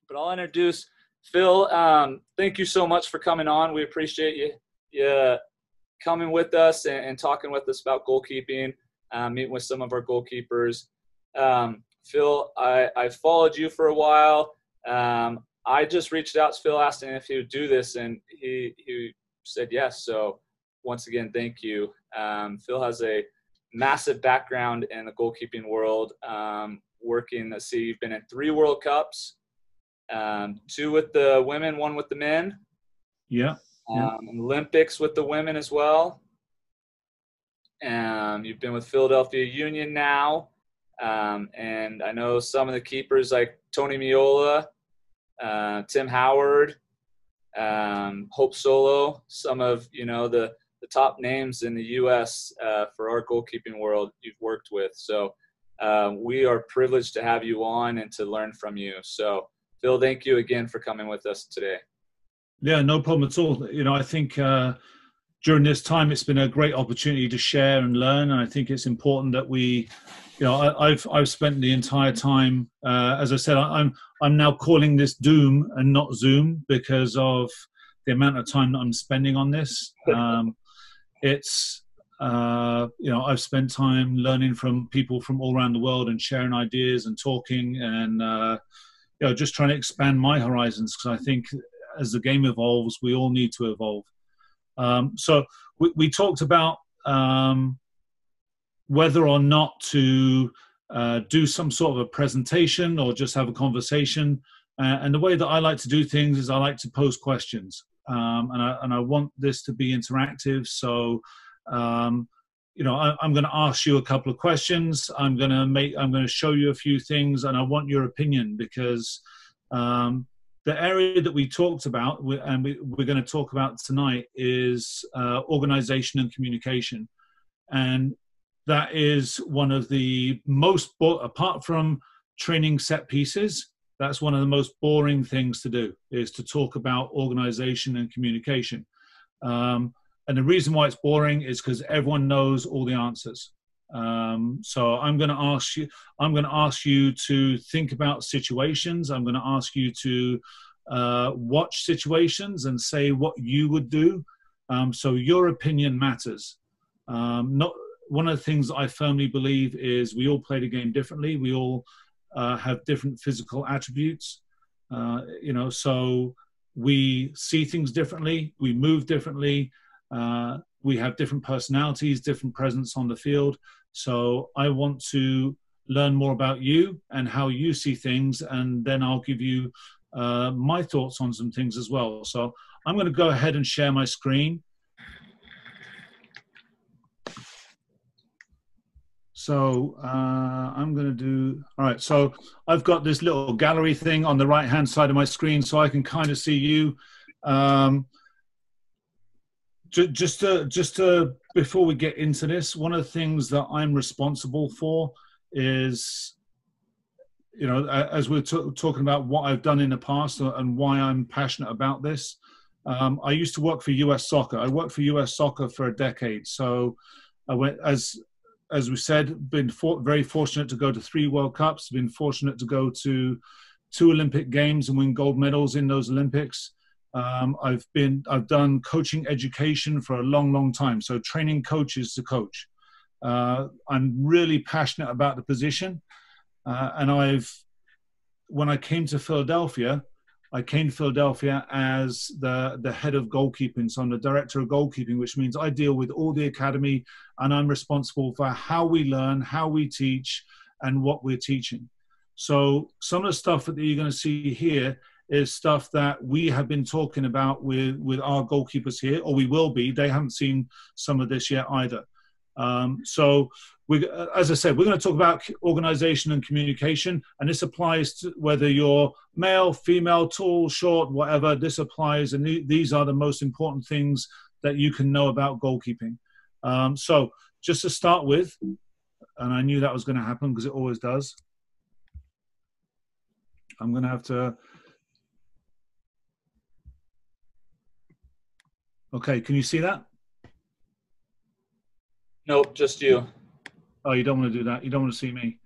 but I'll introduce Phil. Thank you so much for coming on. We appreciate you coming with us and talking with us about goalkeeping, meeting with some of our goalkeepers. Phil, I followed you for a while. I just reached out to Phil, asked him if he would do this, and he said yes. So once again, thank you. Phil has a massive background in the goalkeeping world, working, let's see, you've been in 3 World Cups, 2 with the women, 1 with the men. Yeah. Olympics with the women as well. You've been with Philadelphia Union now. And I know some of the keepers like Tony Meola, Tim Howard, Hope Solo, some of, the top names in the U.S. For our goalkeeping world you've worked with. So we are privileged to have you on and to learn from you. So Phil, thank you again for coming with us today. Yeah, no problem at all. I think during this time, it's been a great opportunity to share and learn. And I think it's important that we, I've spent the entire time, as I said, I'm now calling this Doom and not Zoom because of the amount of time that I'm spending on this. I've spent time learning from people from all around the world and sharing ideas and talking and, just trying to expand my horizons, because I think as the game evolves, we all need to evolve. So we talked about whether or not to do some sort of a presentation or just have a conversation. And the way that I like to do things is I like to pose questions. And I want this to be interactive. So, I'm going to ask you a couple of questions. I'm going to show you a few things, and I want your opinion because the area that we talked about and we're going to talk about tonight is organization and communication. And that is one of the most, apart from training set pieces, that's one of the most boring things to do, is to talk about organization and communication. And the reason why it's boring is because everyone knows all the answers. So I'm going to ask you to think about situations. I'm going to ask you to watch situations and say what you would do. So your opinion matters. One of the things that I firmly believe is we all play the game differently. We all have different physical attributes. So we see things differently. We move differently. We have different personalities, different presence on the field. So I want to learn more about you and how you see things, and then I'll give you my thoughts on some things as well. So I'm going to go ahead and share my screen. So I'm going to do, all right, so I've got this little gallery thing on the right-hand side of my screen so I can kind of see you. Just to before we get into this, one of the things that I'm responsible for is, as we're talking about what I've done in the past and why I'm passionate about this. I used to work for US Soccer. I worked for US Soccer for a decade. So I went, as we said, been very fortunate to go to 3 World Cups, been fortunate to go to 2 Olympic Games and win gold medals in those Olympics. I've done coaching education for a long, long time. So training coaches to coach. I'm really passionate about the position. And when I came to Philadelphia, as the head of goalkeeping. So I'm the director of goalkeeping, which means I deal with all the academy, and I'm responsible for how we learn, how we teach, and what we're teaching. So some of the stuff that you're going to see here is stuff that we have been talking about with our goalkeepers here, or we will be. They haven't seen some of this yet either. So as I said, we're going to talk about organization and communication, and this applies to whether you're male, female, tall, short, whatever. This applies, and these are the most important things that you can know about goalkeeping. So just to start with, and I knew that was going to happen because it always does, I'm going to have to... Okay, can you see that? Nope, just you. Oh, you don't want to do that. You don't want to see me.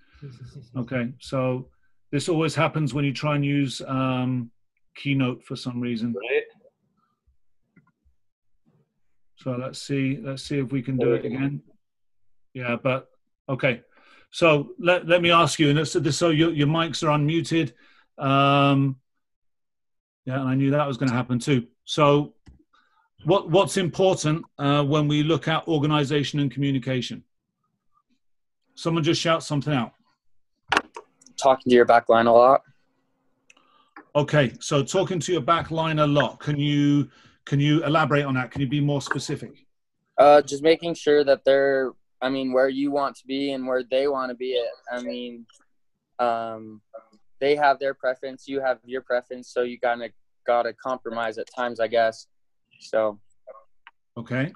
Okay, so This always happens when you try and use Keynote for some reason. Right. So let's see if we can do it again. Yeah, but okay. So let me ask you, and so your mics are unmuted. Yeah, and I knew that was going to happen too. So what's important when we look at organization and communication? Someone just shout something out. Talking to your back line a lot. Okay, so talking to your back line a lot. Can you elaborate on that? Can you be more specific? Just making sure that they're, I mean, where you want to be and where they want to be at. I mean, they have their preference, you have your preference, so you gotta compromise at times, I guess. So. Okay.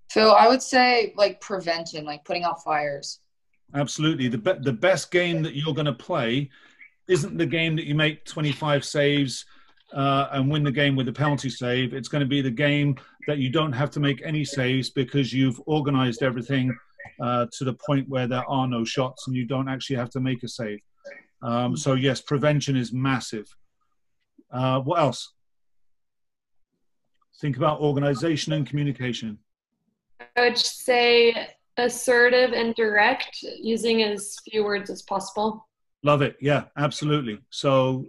Phil, I would say like prevention, like putting out fires. Absolutely. The best game that you're going to play isn't the game that you make 25 saves and win the game with a penalty save. It's going to be the game that you don't have to make any saves because you've organized everything to the point where there are no shots and you don't actually have to make a save. So yes, prevention is massive. What else? Think about organization and communication. I would say assertive and direct, using as few words as possible. Love it. Yeah, absolutely. So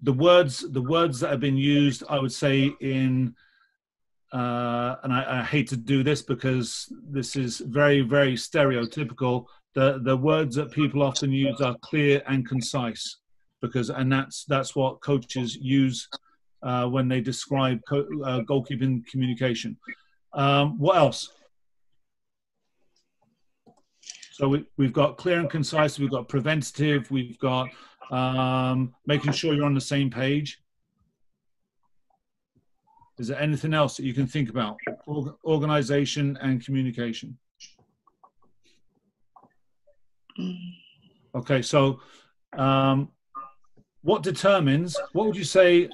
the words that have been used, I would say in, and I hate to do this because this is very, very stereotypical. The words that people often use are clear and concise, and that's what coaches use when they describe goalkeeping communication. What else? So we've got clear and concise, we've got preventative, we've got making sure you're on the same page. Is there anything else that you can think about? Organization and communication. Okay, so what would you say,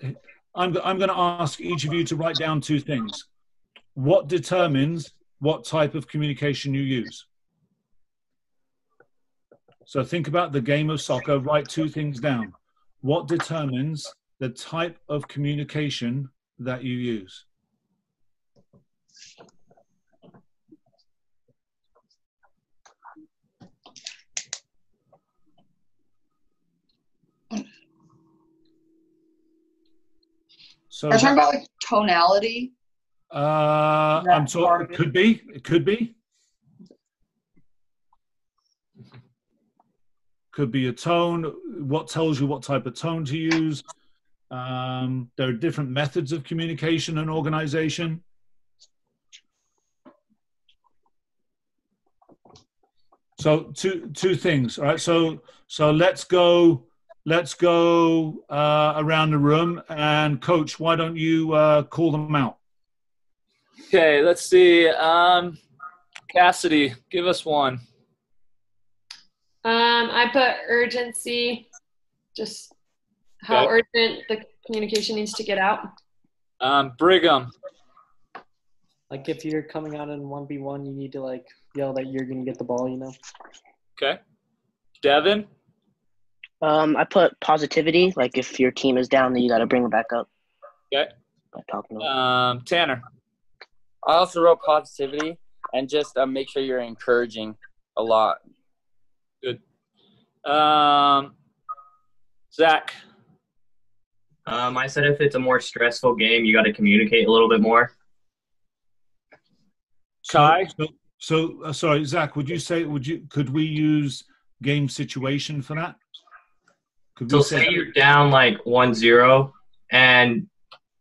I'm going to ask each of you to write down two things. What determines what type of communication you use? So think about the game of soccer, write two things down. What determines the type of communication that you use? So are you talking about like tonality? I'm talking, it could be. Could be a tone. What tells you what type of tone to use? There are different methods of communication and organization. So two things. All right. So let's go around the room, and Coach, why don't you call them out? Okay. Let's see. Cassidy, give us one. I put urgency, just how urgent the communication needs to get out. Brigham. Like if you're coming out in 1v1, you need to like yell that you're going to get the ball, you know? Okay. Devin? I put positivity, like if your team is down, then you got to bring it back up. Okay. By talking to them. Tanner? I also wrote positivity and just make sure you're encouraging a lot. Good. Zach? I said if it's a more stressful game, you got to communicate a little bit more. Kai? So sorry, Zach, could we use game situation for that? So say you're down like 1-0 and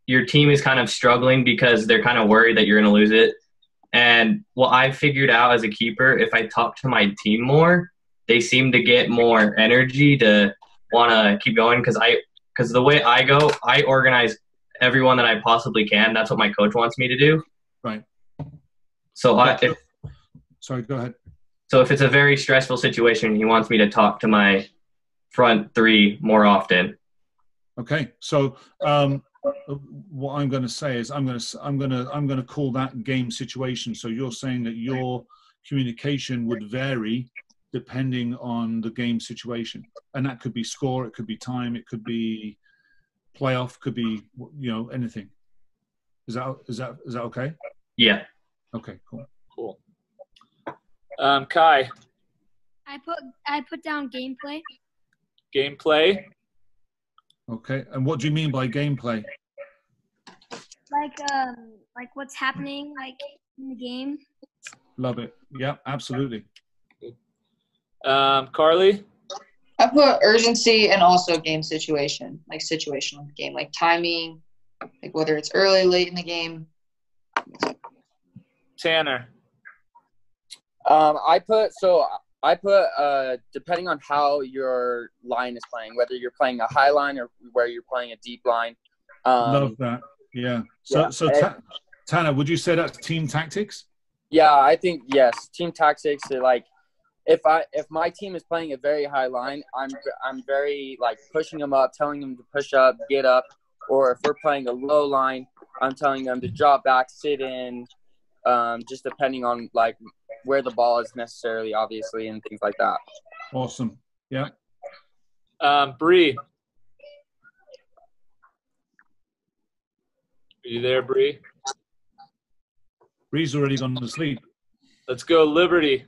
your team is kind of struggling because they're kind of worried that you're going to lose it. And what I figured out as a keeper, if I talk to my team more, they seem to get more energy to want to keep going because the way I go, I organize everyone that I possibly can. That's what my coach wants me to do. Right. So sorry, go ahead. So if it's a very stressful situation, he wants me to talk to my front three more often. Okay. So what I'm going to say is I'm going to call that game situation. So you're saying that your communication would vary depending on the game situation. And that could be score, it could be time, it could be playoff, could be, anything. Is that okay? Yeah. Okay, cool. Cool. Kai, I put down gameplay. gameplay. Okay, and what do you mean by gameplay? Like what's happening like in the game. Love it. Yeah, absolutely. Carly, I put urgency and also game situation, like situational game, like timing, like whether it's early, late in the game. Tanner, I put depending on how your line is playing, whether you're playing a high line or where you're playing a deep line. Love that. Yeah. Tanner, would you say that's team tactics? Yeah, I think yes. Team tactics are like if my team is playing a very high line, I'm very like pushing them up, telling them to push up, get up, or if we're playing a low line, I'm telling them to drop back, sit in, just depending on like where the ball is necessarily, obviously, and things like that. Awesome. Yeah. Bree. Are you there, Bree? Bree's already gone to sleep. Let's go, Liberty.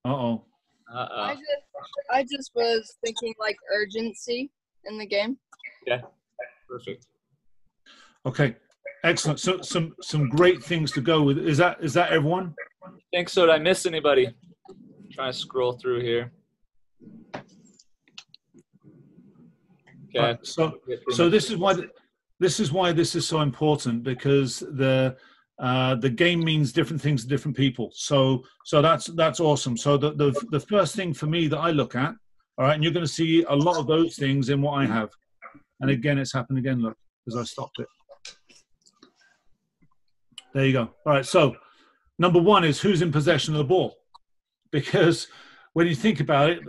Uh-oh. Uh-oh. I just was thinking like urgency in the game. Yeah, perfect. Okay, excellent. So some great things to go with. Is that everyone? I think so. Did I miss anybody? Trying to scroll through here. Okay. So this is why this is so important, because the game means different things to different people. So that's awesome. So the first thing for me that I look at, all right, and you're going to see a lot of those things in what I have. And again, it's happened again. Look, because I stopped it. There you go. All right. So number one is who's in possession of the ball, because when you think about it,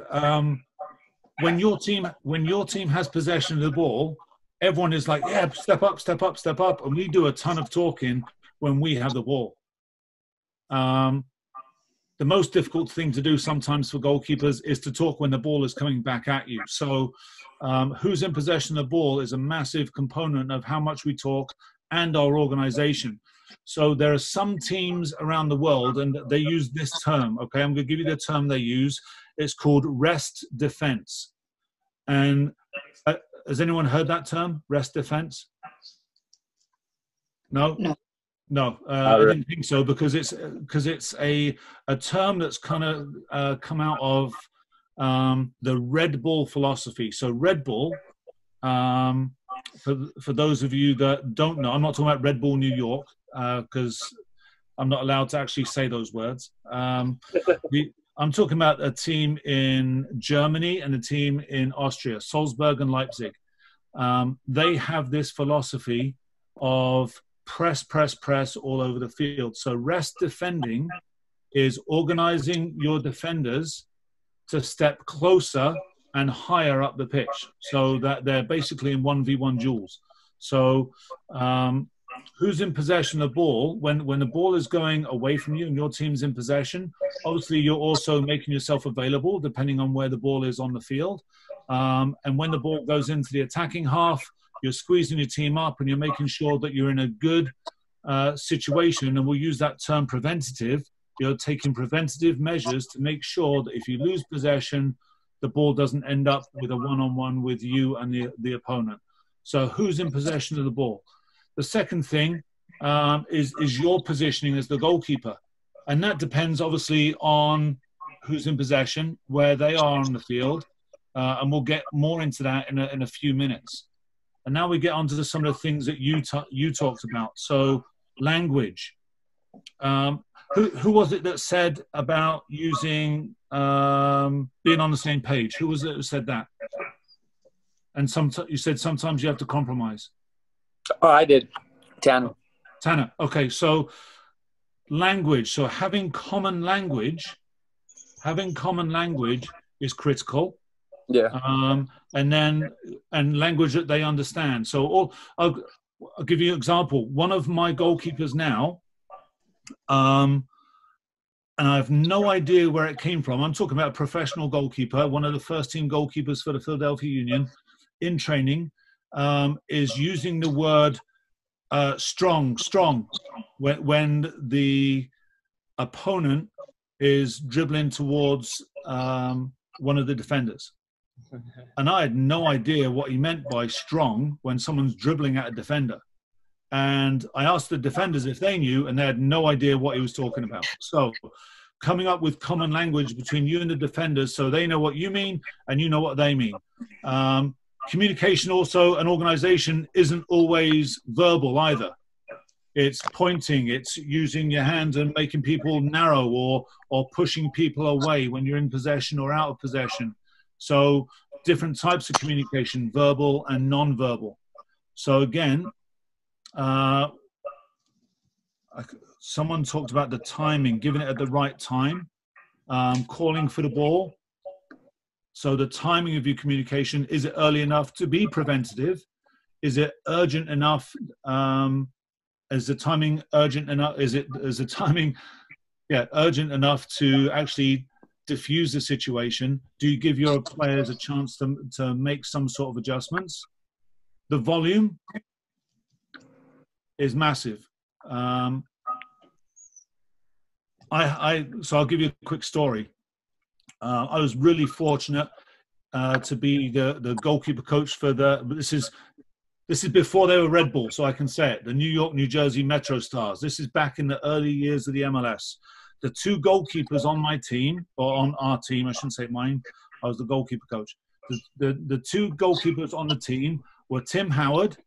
when your team has possession of the ball, everyone is like, yeah, step up, step up, step up. And we do a ton of talking when we have the ball. The most difficult thing to do sometimes for goalkeepers is to talk when the ball is coming back at you. So who's in possession of the ball is a massive component of how much we talk and our organization. So there are some teams around the world, and they use this term. Okay, I'm going to give you the term they use. It's called rest defense. And has anyone heard that term, rest defense? No? No, I didn't think so, because it's a term that's kind of come out of the Red Bull philosophy. So Red Bull, for those of you that don't know, I'm not talking about Red Bull New York, because I'm not allowed to actually say those words. I'm talking about a team in Germany and a team in Austria, Salzburg and Leipzig. They have this philosophy of press, press, press all over the field. So rest defending is organizing your defenders to step closer and higher up the pitch, so that they're basically in 1v1 duels. So who's in possession of the ball? When the ball is going away from you and your team's in possession, obviously you're also making yourself available depending on where the ball is on the field. And when the ball goes into the attacking half, you're squeezing your team up and you're making sure that you're in a good situation. And we'll use that term preventative. You're taking preventative measures to make sure that if you lose possession, the ball doesn't end up with a one-on-one with you and the opponent. So who's in possession of the ball? The second thing is your positioning as the goalkeeper. And that depends obviously on who's in possession, where they are on the field. And we'll get more into that in a few minutes. And now we get onto some of the things that you talked about. So language. Who was it that said about using being on the same page? Who was it who said that? And you said sometimes you have to compromise. Oh, I did. Tanner. Okay, so language. So having common language is critical. Yeah. And language that they understand. So I'll give you an example. One of my goalkeepers now, and I have no idea where it came from. I'm talking about a professional goalkeeper, one of the first team goalkeepers for the Philadelphia Union in training, is using the word strong, when the opponent is dribbling towards one of the defenders. And I had no idea what he meant by strong when someone's dribbling at a defender. And I asked the defenders if they knew, and they had no idea what he was talking about. So coming up with common language between you and the defenders so they know what you mean and you know what they mean. Communication also, an organization isn't always verbal either. It's pointing, it's using your hands and making people narrow or pushing people away when you're in possession or out of possession. So different types of communication, verbal and non-verbal. So again, someone talked about the timing, giving it at the right time, calling for the ball. So the timing of your communication, is it early enough to be preventative? Is it urgent enough? Is the timing urgent enough? Is the timing urgent enough to actually diffuse the situation? Do you give your players a chance to make some sort of adjustments? The volume is massive. So I'll give you a quick story. I was really fortunate to be the goalkeeper coach for this is before they were Red Bull, so I can say it, the New York, New Jersey Metro Stars. This is back in the early years of the MLS. The two goalkeepers on my team, or on our team, I shouldn't say mine, I was the goalkeeper coach. The two goalkeepers on the team were Tim Howard,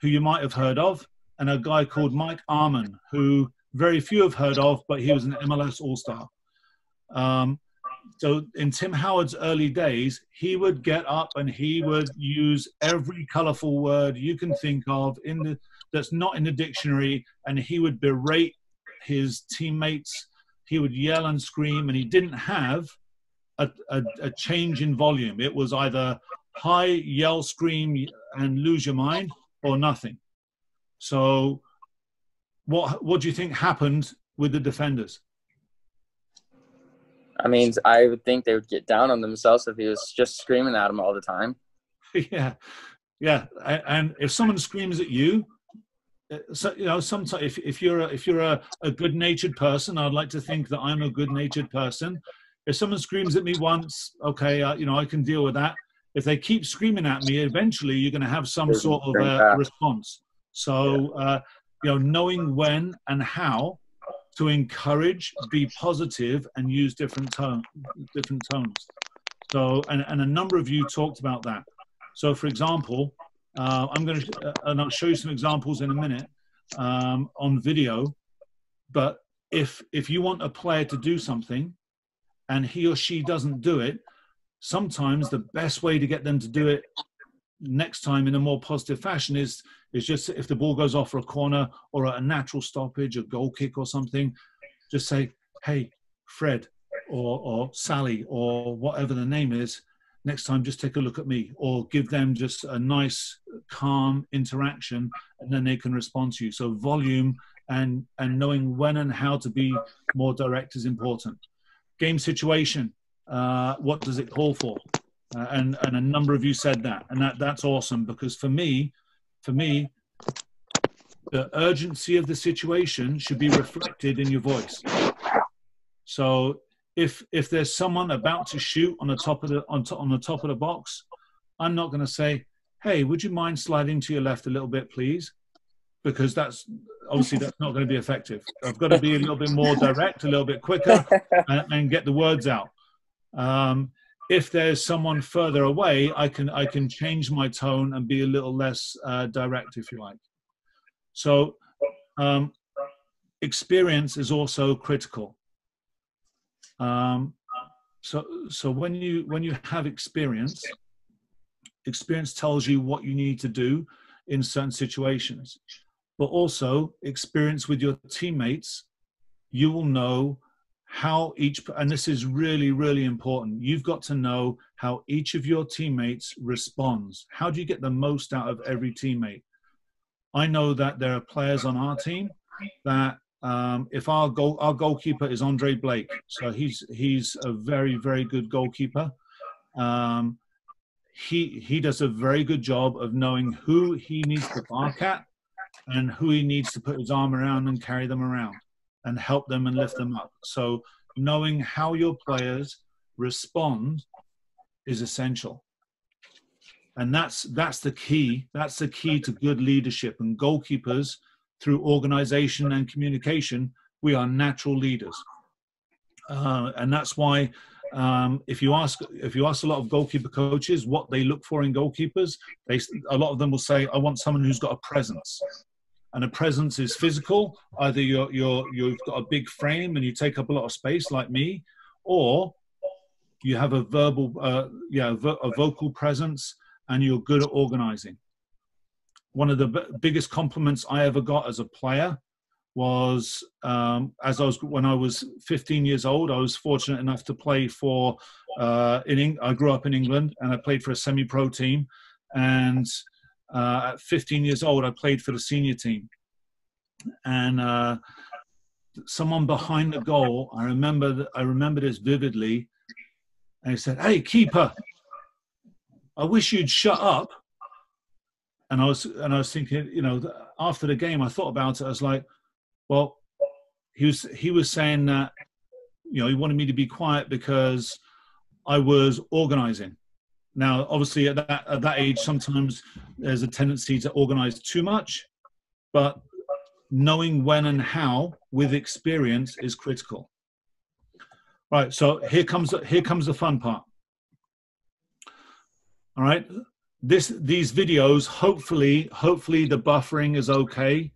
who you might have heard of, and a guy called Mike Arman, who very few have heard of, but he was an MLS All-Star. So in Tim Howard's early days, he would get up and he would use every colorful word you can think of that's not in the dictionary, and he would berate his teammates. He would yell and scream, and he didn't have a change in volume. It was either high, yell, scream, and lose your mind, or nothing. So what do you think happened with the defenders? I mean, I would think they would get down on themselves if he was just screaming at them all the time. Yeah. And if someone screams at you, so sometimes if you're a good-natured person, I'd like to think that I'm a good-natured person. If someone screams at me once, okay, I can deal with that. If they keep screaming at me, eventually you're going to have some sort of a response. So knowing when and how to encourage, be positive, and use different tones. So, and a number of you talked about that. So, for example, and I'll show you some examples in a minute on video. But if you want a player to do something, and he or she doesn't do it, sometimes the best way to get them to do it next time in a more positive fashion is just, if the ball goes off for a corner or a natural stoppage, a goal kick or something, just say, hey, Fred or Sally or whatever the name is, next time just take a look at me, or give them just a nice, calm interaction, and then they can respond to you. So volume and knowing when and how to be more direct is important. Game situation, what does it call for? And a number of you said that, and that's awesome, because for me, the urgency of the situation should be reflected in your voice. So if there's someone about to shoot on the top of the box, I'm not going to say, hey, would you mind sliding to your left a little bit, please? Because that's not going to be effective. I've got to be a little bit more direct, a little bit quicker, and get the words out. If there's someone further away, I can change my tone and be a little less direct, if you like. So experience is also critical. So when you have experience tells you what you need to do in certain situations, but also experience with your teammates. You will know how and this is really, really important, you've got to know how each of your teammates responds. How do you get the most out of every teammate? I know that there are players on our team that if our goalkeeper is Andre Blake, so he's a very, very good goalkeeper. He does a very good job of knowing who he needs to bark at and who he needs to put his arm around and carry them around and help them and lift them up. So knowing how your players respond is essential. And that's the key. That's the key to good leadership. And goalkeepers, through organization and communication, we are natural leaders. And that's why if you ask a lot of goalkeeper coaches what they look for in goalkeepers, a lot of them will say, I want someone who's got a presence. And a presence is physical. Either you've got a big frame and you take up a lot of space like me, or you have a vocal presence and you're good at organizing. One of the biggest compliments I ever got as a player was when I was 15 years old. I was fortunate enough to play for I grew up in England, and I played for a semi-pro team. And at 15 years old, I played for the senior team. And someone behind the goal, I remember this vividly. And he said, "Hey, keeper, I wish you'd shut up." And I was thinking, after the game, I thought about it. I was like, well, he was saying that, he wanted me to be quiet because I was organizing. Now, obviously, at that age, sometimes there's a tendency to organize too much, but knowing when and how with experience is critical. Right. So here comes the fun part. All right. These videos, hopefully the buffering is okay.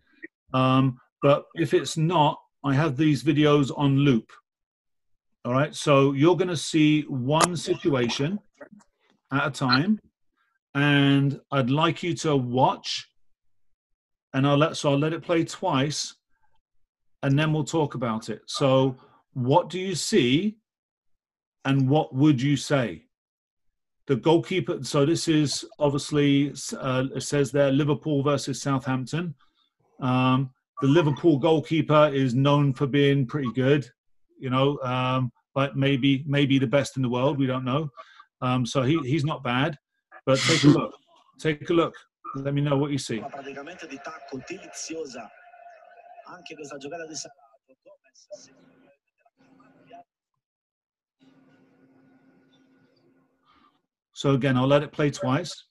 But if it's not, I have these videos on loop. All right. So you're going to see one situation at a time, and I'd like you to watch, and I'll let it play twice, and then we'll talk about it. So what do you see, and what would you say? The goalkeeper, so this is obviously, it says there, Liverpool versus Southampton. The Liverpool goalkeeper is known for being pretty good, like maybe the best in the world, we don't know. So he's not bad, but take a look. Take a look. Let me know what you see. So again, I'll let it play twice.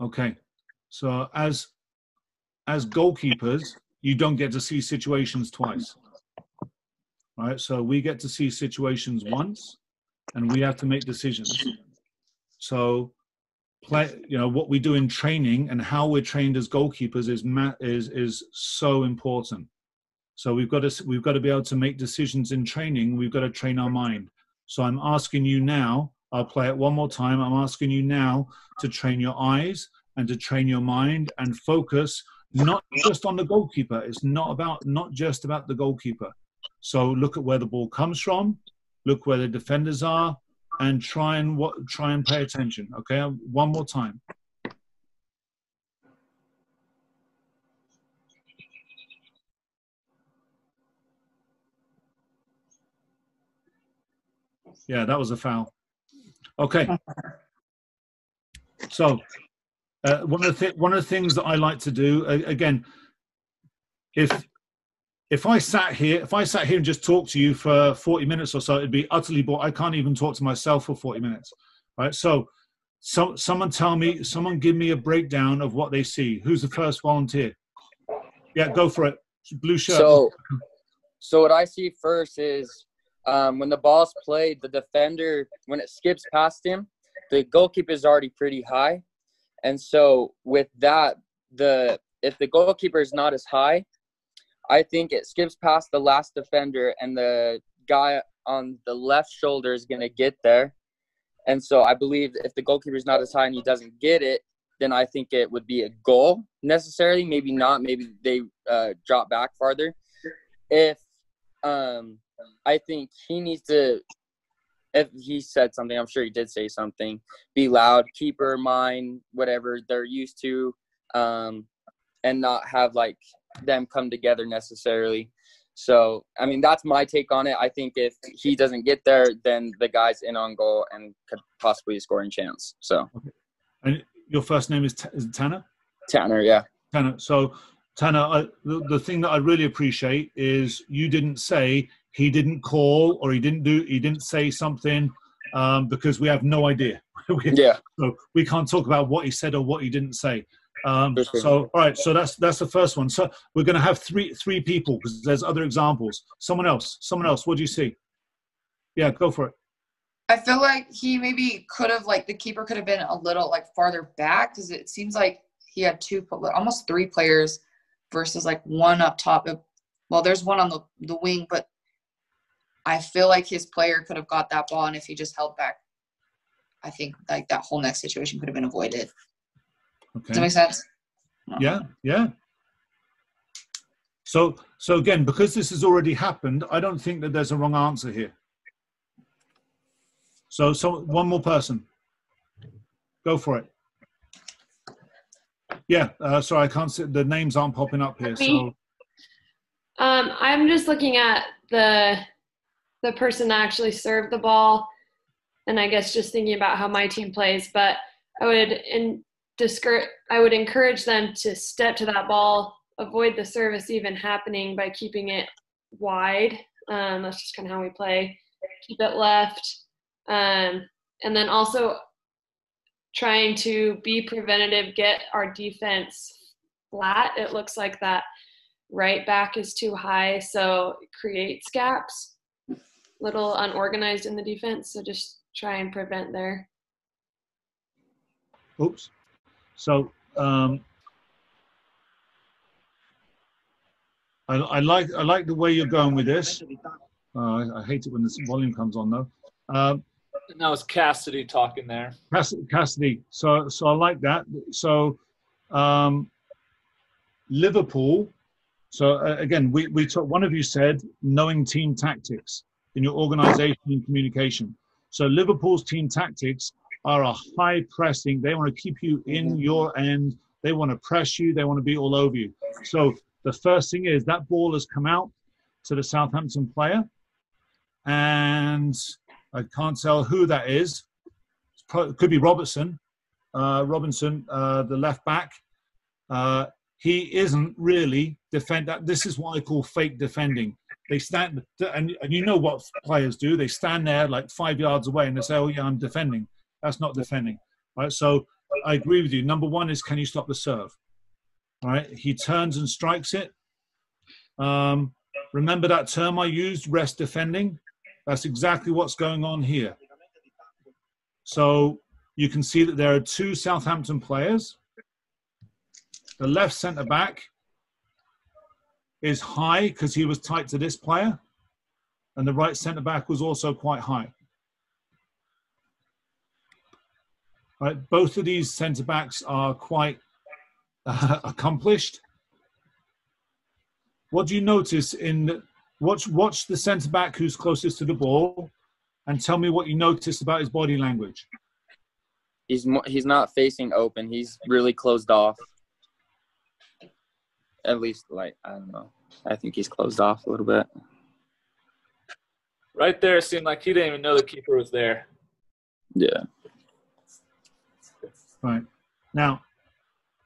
Okay, so as goalkeepers, you don't get to see situations twice. All right, so we get to see situations once, and we have to make decisions. So what we do in training and how we're trained as goalkeepers is so important. So we've got to be able to make decisions in training. We've got to train our mind. So I'm asking you now, I'll play it one more time. I'm asking you now to train your eyes and to train your mind and focus not just on the goalkeeper. It's not just about the goalkeeper. So look at where the ball comes from, look where the defenders are, and try and pay attention. Okay, one more time. Yeah, that was a foul. Okay. So one of the things that I like to do, again, if I sat here and just talked to you for 40 minutes or so, it'd be utterly boring. I can't even talk to myself for 40 minutes, right? So someone give me a breakdown of what they see. Who's the first volunteer? Yeah, go for it. Blue shirt. So what I see first is when the ball's played, the defender, when it skips past him, the goalkeeper is already pretty high. And so with that, if the goalkeeper is not as high, I think it skips past the last defender, and the guy on the left shoulder is going to get there. And so I believe if the goalkeeper is not as high and he doesn't get it, then I think it would be a goal necessarily. Maybe not. Maybe they drop back farther. If I think he needs to, if he said something, I'm sure he did say something, be loud, keeper, mind, whatever they're used to, and not have, like, them come together necessarily. So, I mean, that's my take on it. I think if he doesn't get there, then the guy's in on goal and could possibly a scoring chance. So, Okay. And your first name is it Tanner? Tanner, yeah. Tanner. So, Tanner, the thing that I really appreciate is you didn't say he didn't call or he didn't say something because we have no idea. Yeah. So we can't talk about what he said or what he didn't say. Sure. So, all right. So that's the first one. So we're going to have three people because there's other examples. Someone else. What do you see? Yeah, go for it. I feel like he maybe could have, like, the keeper could have been a little, like, farther back because it seems like he had almost three players versus, like, one up top. Well, there's one on the wing, but I feel like his player could have got that ball, and if he just held back, I think, like, that whole next situation could have been avoided. Okay. Does that make sense? Yeah. So again, because this has already happened, I don't think that there's a wrong answer here. So one more person. Go for it. Yeah, sorry, I can't see. The names aren't popping up here. So I'm just looking at the person that actually served the ball, and I guess just thinking about how my team plays. But I would encourage them to step to that ball, avoid the service even happening by keeping it wide. That's just kind of how we play. Keep it left, and then also trying to be preventative, get our defense flat. It looks like that right back is too high, so it creates gaps. Little unorganized in the defense, so just try and prevent there. Oops. So I like the way you're going with this. I hate it when the volume comes on though. And that was Cassidy talking there. Cassidy. So I like that. So Liverpool. So again, we talk, one of you said knowing team tactics in your organization and communication. So Liverpool's team tactics are a high pressing. They want to keep you in your end. They want to press you. They want to be all over you. So the first thing is that ball has come out to the Southampton player, and I can't tell who that is. It could be Robinson, the left back. He isn't really defend. This is what I call fake defending. They stand, and you know what players do. They stand there like 5 yards away, and they say, "Oh yeah, I'm defending." That's not defending, right? So I agree with you. Number one is, can you stop the serve? All right. He turns and strikes it. Remember that term I used, rest defending? That's exactly what's going on here. So you can see that there are two Southampton players. The left centre-back is high because he was tight to this player. And the right centre-back was also quite high. Right, both of these centre-backs are quite accomplished. What do you notice watch the centre-back who's closest to the ball and tell me what you noticed about his body language. He's not facing open. He's really closed off. At least, like, I don't know. I think he's closed off a little bit. Right there, it seemed like he didn't even know the keeper was there. Yeah. Right. Now,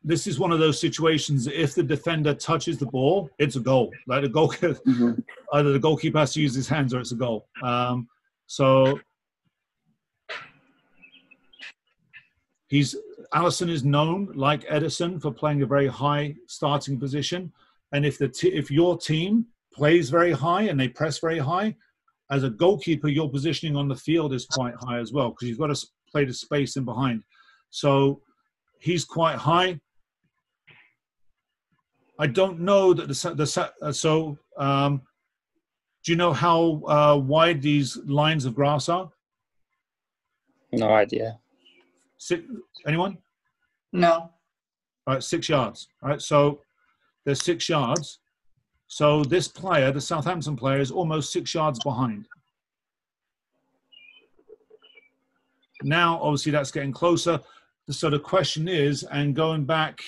this is one of those situations that if the defender touches the ball, it's a goal. Like the goalkeeper, either the goalkeeper has to use his hands or it's a goal. So Alisson is known, like Edison, for playing a very high starting position. And if your team plays very high and they press very high, as a goalkeeper, your positioning on the field is quite high as well because you've got to play the space in behind. So he's quite high. I don't know that do you know how wide these lines of grass are? No idea. Anyone? No. All right, 6 yards. All right, so there's 6 yards. So this player, the Southampton player, is almost 6 yards behind. Now, obviously, that's getting closer. So the question is, and going back,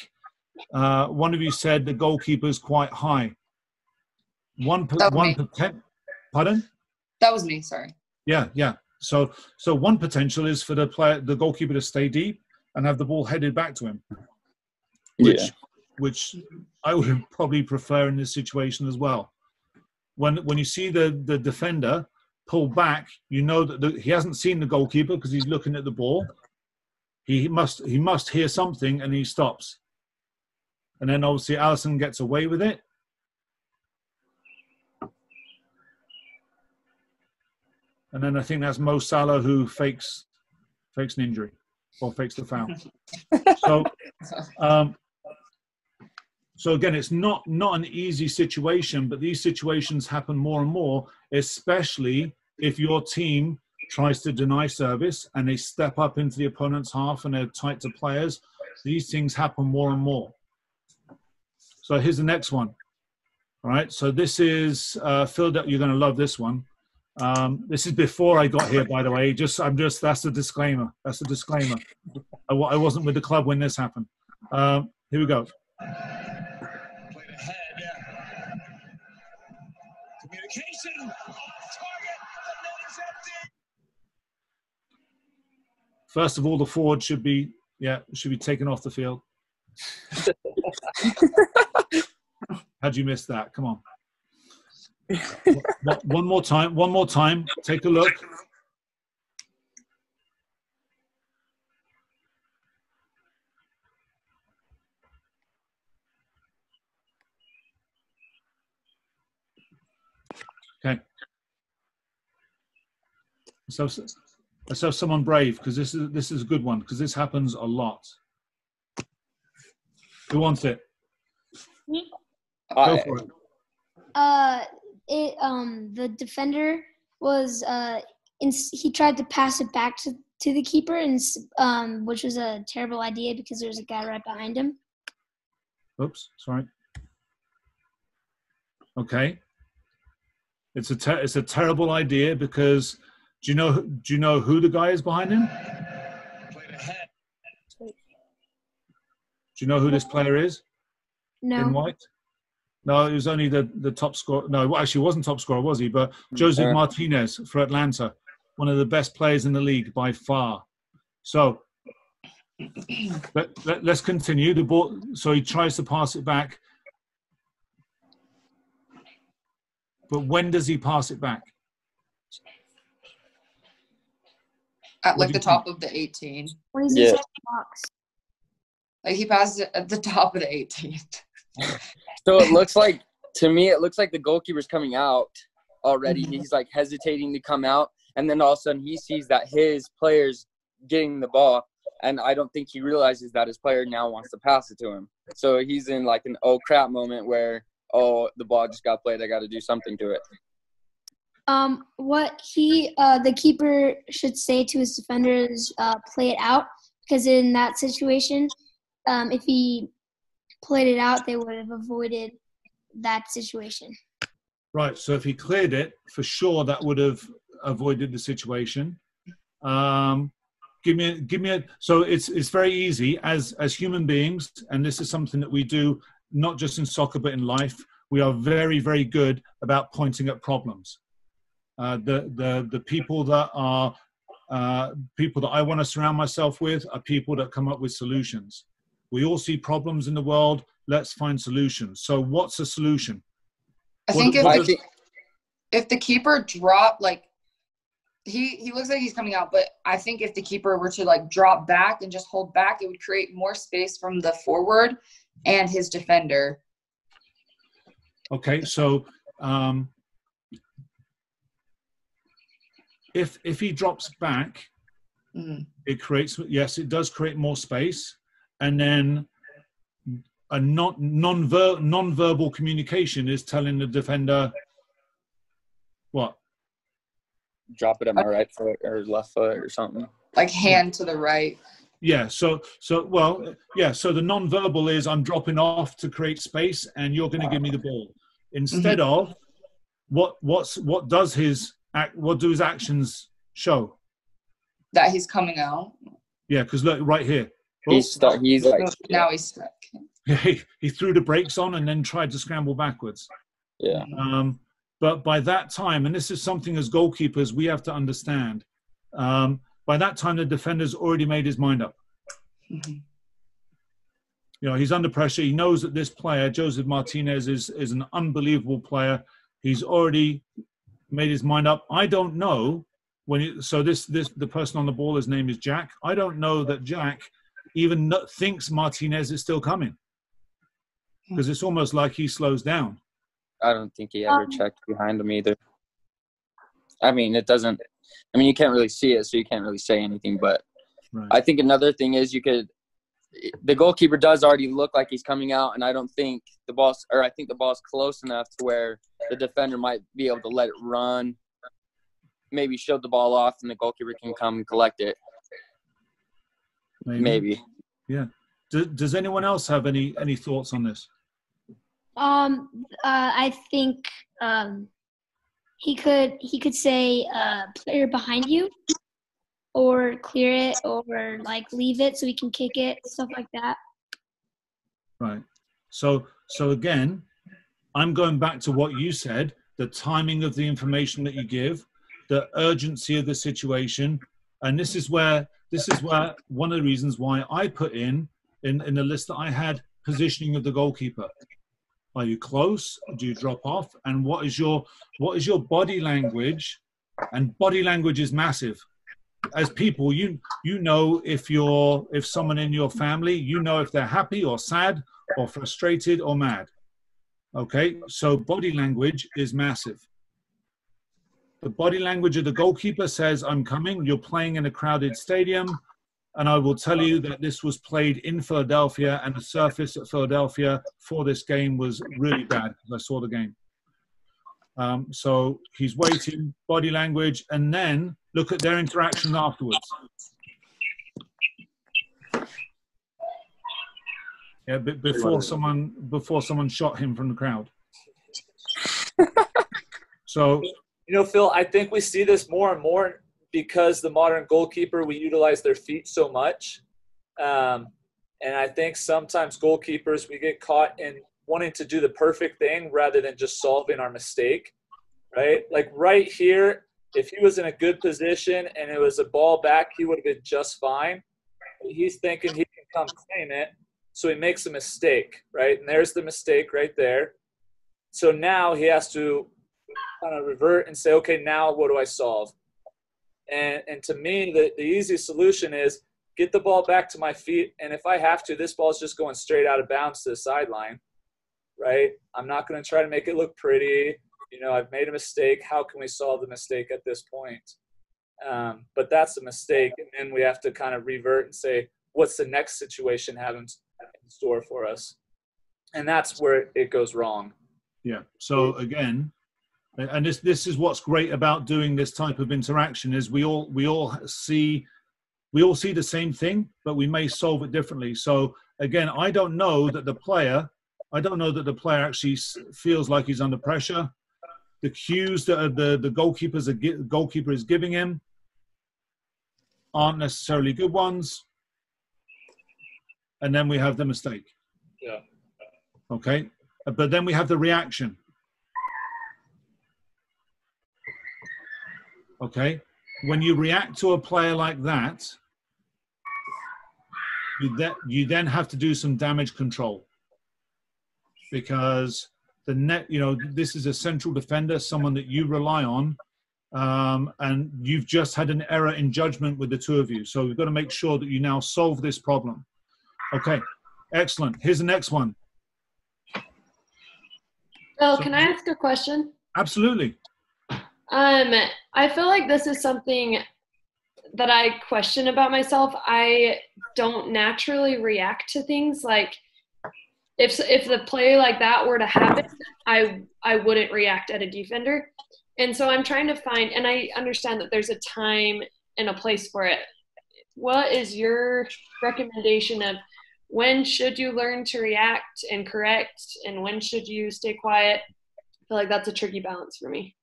one of you said the goalkeeper's quite high. Pardon? That was me. Sorry. Yeah. So one potential is for the goalkeeper to stay deep and have the ball headed back to him, which I would probably prefer in this situation as well. When you see the defender pull back, you know that he hasn't seen the goalkeeper because he's looking at the ball. He must hear something, and he stops. And then obviously Alisson gets away with it. And then I think that's Mo Salah who fakes an injury or fakes the foul. So again, it's not an easy situation, but these situations happen more and more, especially if your team tries to deny service and they step up into the opponent's half and they're tight to players. These things happen more and more. So here's the next one. All right, so this is Phil. You're going to love this one. This is before I got here, by the way. That's a disclaimer. That's a disclaimer. I wasn't with the club when this happened. Here we go. Played ahead. Communication. Off target. The net is empty. First of all, the forward should be taken off the field. How'd you miss that? Come on. One more time. Take a look. Okay. Let's have someone brave, because this is a good one, because this happens a lot. Who wants it? Me? Go for it. The defender was he tried to pass it back to the keeper, and which was a terrible idea because there's a guy right behind him. Oops, sorry. Okay. It's a terrible idea because do you know who the guy is behind him? Do you know who this player is? No. In white? No, it was only the top scorer. No, actually, it wasn't top scorer, was he? But Joseph Martinez for Atlanta, one of the best players in the league by far. So let's continue. The ball. So he tries to pass it back. But when does he pass it back? At like the top of the 18. When he's inside the box. Like he passes it at the top of the 18. So it looks like the goalkeeper's coming out already. He's like hesitating to come out, and then all of a sudden he sees that his player's getting the ball, and I don't think he realizes that his player now wants to pass it to him. So he's in like an oh crap moment where, oh, the ball just got played, I got to do something to it. What the keeper should say to his defender is play it out, because in that situation, if he played it out, they would have avoided that situation. Right. So if he cleared it, for sure that would have avoided the situation. Give me a. So it's very easy as human beings, and this is something that we do not just in soccer but in life. We are very, very good about pointing at problems. The people that are people that I want to surround myself with are people that come up with solutions. We all see problems in the world. Let's find solutions. So what's a solution? I think if the keeper dropped, like he looks like he's coming out, but I think if the keeper were to like drop back and just hold back, it would create more space from the forward and his defender. Okay, so if he drops back, it does create more space. And then a non-verbal communication is telling the defender what? Drop it at my right foot or left foot or something. Like hand to the right. Yeah. So the non-verbal is I'm dropping off to create space, and you're going to give me the ball. instead of what do his actions show? That he's coming out. Yeah, because look right here. He's stuck. He's like Now he's stuck. He threw the brakes on and then tried to scramble backwards. Yeah. But by that time, and this is something as goalkeepers we have to understand, by that time the defender's already made his mind up. He's under pressure. He knows that this player, Joseph Martinez, is an unbelievable player. He's already made his mind up. I don't know the person on the ball, his name is Jack. I don't know that Jack even thinks Martinez is still coming, because it's almost like he slows down. I don't think he ever checked behind him either. I mean, you can't really see it, so you can't really say anything. But right. I think another thing is the goalkeeper does already look like he's coming out, and I think the ball's close enough to where the defender might be able to let it run, maybe shove the ball off, and the goalkeeper can come and collect it. Maybe. Yeah. Does anyone else have any thoughts on this? I think he could say player behind you, or clear it, or like leave it so he can kick it, stuff like that. Right. So again, I'm going back to what you said, the timing of the information that you give, the urgency of the situation, and this is where one of the reasons why I put in the list that I had, positioning of the goalkeeper. Are you close? Do you drop off? And what is your body language? And body language is massive. As people, you know if someone in your family, you know if they're happy or sad or frustrated or mad. Okay, so body language is massive. The body language of the goalkeeper says, I'm coming. You're playing in a crowded stadium. And I will tell you that this was played in Philadelphia, and the surface at Philadelphia for this game was really bad, because I saw the game. So he's waiting, body language, and then look at their interaction afterwards. Yeah, before someone shot him from the crowd. So, Phil, I think we see this more and more because the modern goalkeeper, we utilize their feet so much. And I think sometimes goalkeepers, we get caught in wanting to do the perfect thing rather than just solving our mistake, right? Like right here, if he was in a good position and it was a ball back, he would have been just fine. But he's thinking he can come claim it, so he makes a mistake, right? And there's the mistake right there. So now he has to kind of revert and say, okay, now what do I solve? And to me, the easy solution is get the ball back to my feet, and if I have to, this ball is just going straight out of bounds to the sideline, right? I'm not going to try to make it look pretty. I've made a mistake. How can we solve the mistake at this point? But that's a mistake, and then we have to kind of revert and say, what's the next situation having in store for us? And that's where it goes wrong. Yeah. So again, and this is what's great about doing this type of interaction is we all see the same thing, but we may solve it differently. So again, I don't know that the player actually feels like he's under pressure. The cues that the goalkeeper is giving him aren't necessarily good ones. And then we have the mistake. Yeah. Okay. But then we have the reaction. Okay. When you react to a player like that, you then have to do some damage control, because the net, this is a central defender, someone that you rely on, and you've just had an error in judgment with the two of you. So we've got to make sure that you now solve this problem. Okay, excellent. Here's the next one. Phil, can I ask a question? Absolutely. I feel like this is something that I question about myself. I don't naturally react to things. Like if the play like that were to happen, I wouldn't react at a defender. And so I'm trying to find, and I understand that there's a time and a place for it. What is your recommendation of when should you learn to react and correct, and when should you stay quiet? feel like that's a tricky balance for me.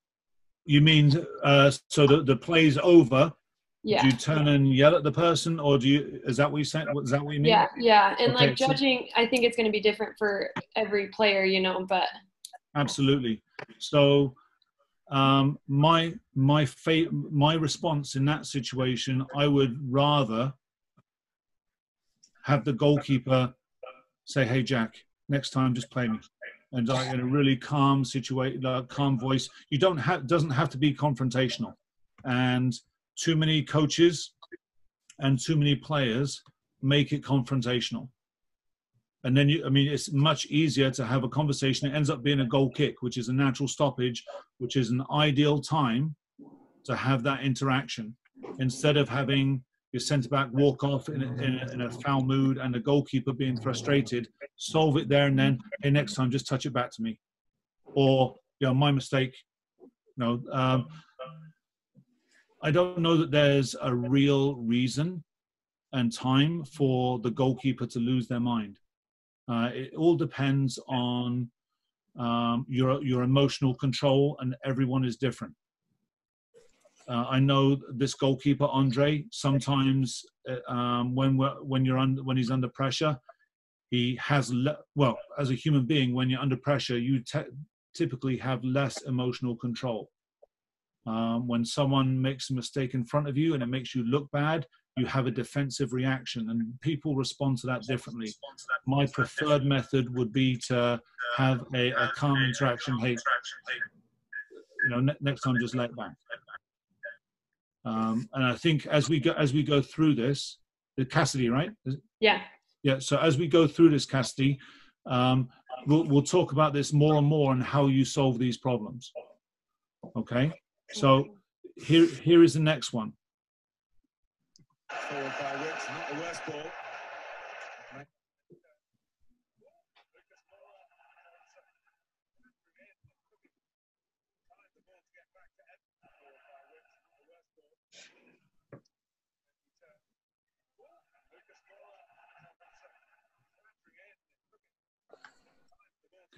You mean so the play's over? Yeah. Do you turn and yell at the person, or do you? Is that what you saying? Is that what you mean? Yeah. And Okay, like judging, I think it's going to be different for every player, you know. But absolutely. So, my response in that situation, I would rather have the goalkeeper say, "Hey, Jack, next time just play me," and in a really calm calm voice. You doesn't have to be confrontational, and too many coaches and too many players make it confrontational. And then it's much easier to have a conversation. It ends up being a goal kick, which is a natural stoppage, which is an ideal time to have that interaction, instead of having your centre back walk off in a foul mood and the goalkeeper being frustrated. Solve it there and then. Hey, next time just touch it back to me, or my mistake. I don't know that there's a real reason and time for the goalkeeper to lose their mind. It all depends on your emotional control, and everyone is different. I know this goalkeeper, Andre, sometimes when he's under pressure, he has as a human being, when you're under pressure, you typically have less emotional control. When someone makes a mistake in front of you and it makes you look bad, you have a defensive reaction, and people respond to that differently. My preferred method would be to have a calm interaction. Hey, next time just let back. And I think as we go through this, Cassidy, right? Yeah. Yeah. So as we go through this, Cassidy, we'll talk about this more and more and how you solve these problems. Okay. So here is the next one. Forward by Wicks, not the worst ball.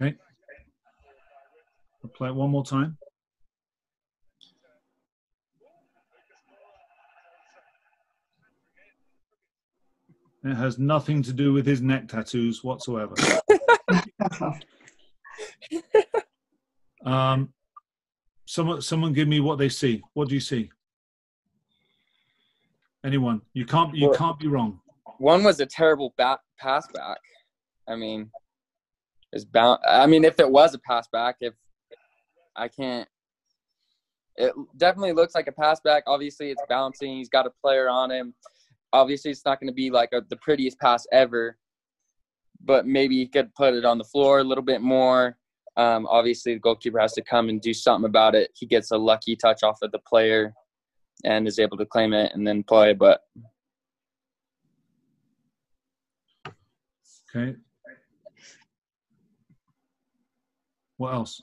Okay. I'll play it one more time. It has nothing to do with his neck tattoos whatsoever. Someone give me what they see. What do you see? Anyone? You can't be wrong. One was a terrible pass back. I mean, it's bound. I mean, if it was a pass back, it definitely looks like a pass back. Obviously, it's bouncing. He's got a player on him. Obviously, it's not going to be like the prettiest pass ever, but maybe he could put it on the floor a little bit more. Obviously, the goalkeeper has to come and do something about it. He gets a lucky touch off of the player and is able to claim it and then play. But okay. What else?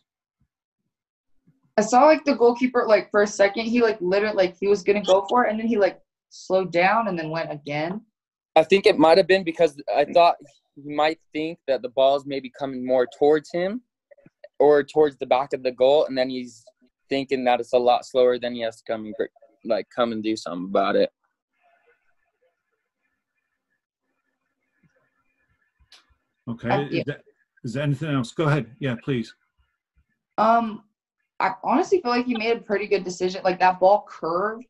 I saw the goalkeeper for a second, he literally he was gonna go for it, and then he slowed down and then went again. I think it might have been because I thought he might think that the ball's maybe coming more towards him or towards the back of the goal, and then he's thinking that it's a lot slower, then he has to come and do something about it. Okay. Is there anything else? Go ahead. Yeah, please. I honestly feel like he made a pretty good decision. That ball curved.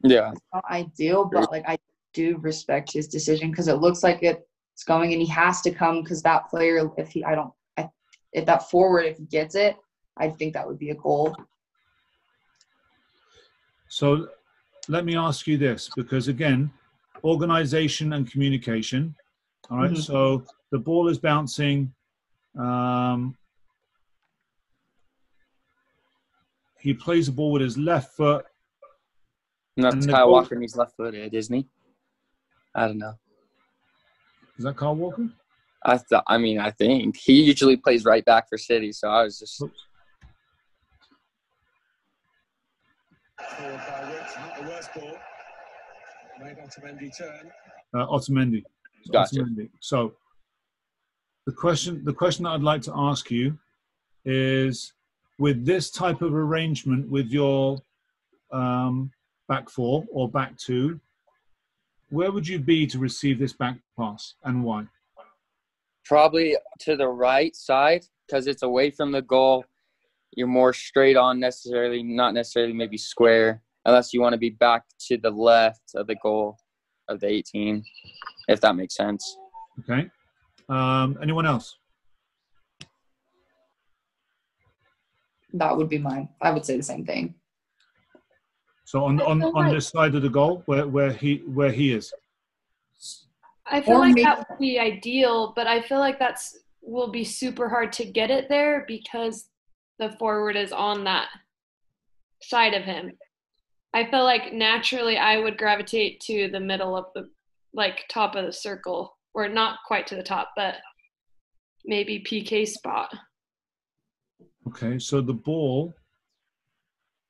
Yeah. It's not ideal, but I do respect his decision because it looks like it's going, and he has to come because that player, if that forward, if he gets it, I think that would be a goal. So let me ask you this, because again, organization and communication. All right. Mm-hmm. So the ball is bouncing. He plays the ball with his left foot. No, that's Kyle Walker, and he's left-footed, isn't he? I don't know. Is that Kyle Walker? I think he usually plays right back for City, so I was just. Forward by Wicks, not the worst ball. Made Otamendi turn. Otamendi. Gotcha. Otamendi. So the question that I'd like to ask you is, with this type of arrangement with your back four or back two, where would you be to receive this back pass and why? Probably to the right side because it's away from the goal. You're more straight on not necessarily maybe square, unless you want to be back to the left of the goal of the 18, if that makes sense. Okay. Anyone else? That would be mine. I would say the same thing. So on this side of the goal, where he is. I feel Or like maybe- that would be ideal, but I feel like will be super hard to get it there because the forward is on that side of him. I feel like naturally I would gravitate to the middle of the top of the circle, or not quite to the top, but maybe PK spot. Okay, so the ball,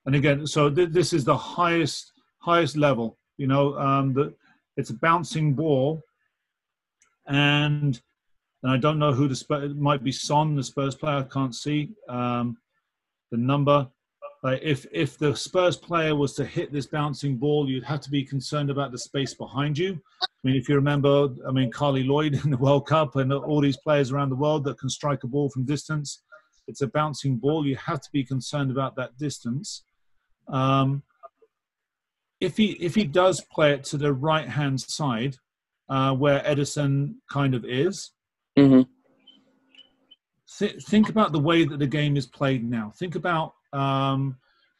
and again, so this is the highest level. It's a bouncing ball, and I don't know who it might be Son, the Spurs player. I can't see the number. If the Spurs player was to hit this bouncing ball, you'd have to be concerned about the space behind you. I mean, if you remember, Carly Lloyd in the World Cup and all these players around the world that can strike a ball from distance, it's a bouncing ball. You have to be concerned about that distance. If he does play it to the right-hand side, where Edison kind of is, Mm-hmm. Think about the way that the game is played now. Think about,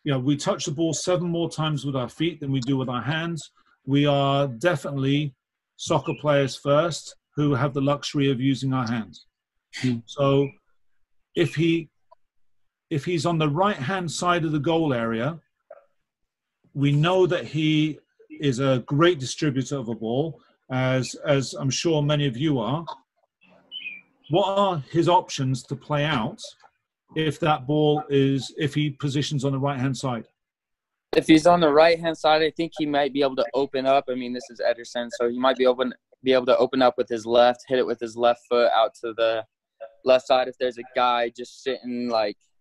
we touch the ball 7 more times with our feet than we do with our hands. We are definitely soccer players first who have the luxury of using our hands. So if he's on the right-hand side of the goal area, we know that he is a great distributor of a ball, as I'm sure many of you are. What are his options to play out if he positions on the right-hand side? If he's on the right-hand side, I think he might be able to open up. I mean, this is Ederson, so he might be able to open up with his left, hit it with his left foot out to the left side if there's a guy just sitting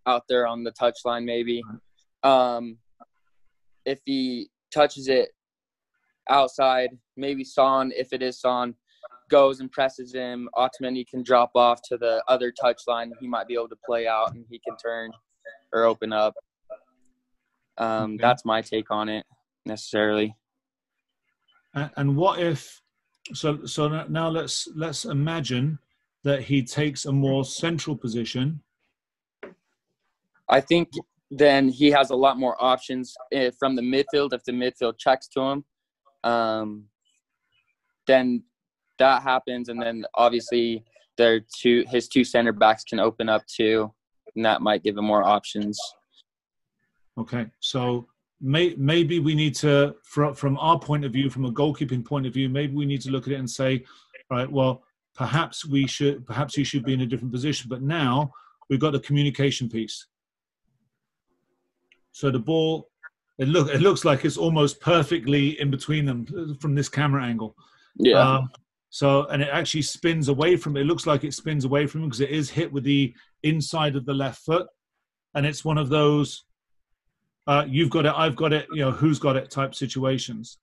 out there on the touchline maybe. If he touches it outside, maybe Son, if it is Son, goes and presses him. Ottomani can drop off to the other touchline. He might be able to play out and he can turn or open up. Okay. That's my take on it necessarily. And what if? So now let's imagine that he takes a more central position. I think then he has a lot more options from the midfield. If the midfield checks to him, then that happens, and then obviously his two center backs can open up too, and that might give him more options. Okay, so maybe we need to, from our point of view, from a goalkeeping point of view, maybe we need to look at it and say, all right, well, perhaps you should be in a different position, but now we've got the communication piece. So the ball, it looks like it's almost perfectly in between them from this camera angle. Yeah. And it actually spins away from it. It looks like it spins away from him because it is hit with the inside of the left foot. And it's one of those, you've got it, I've got it, who's got it type situations.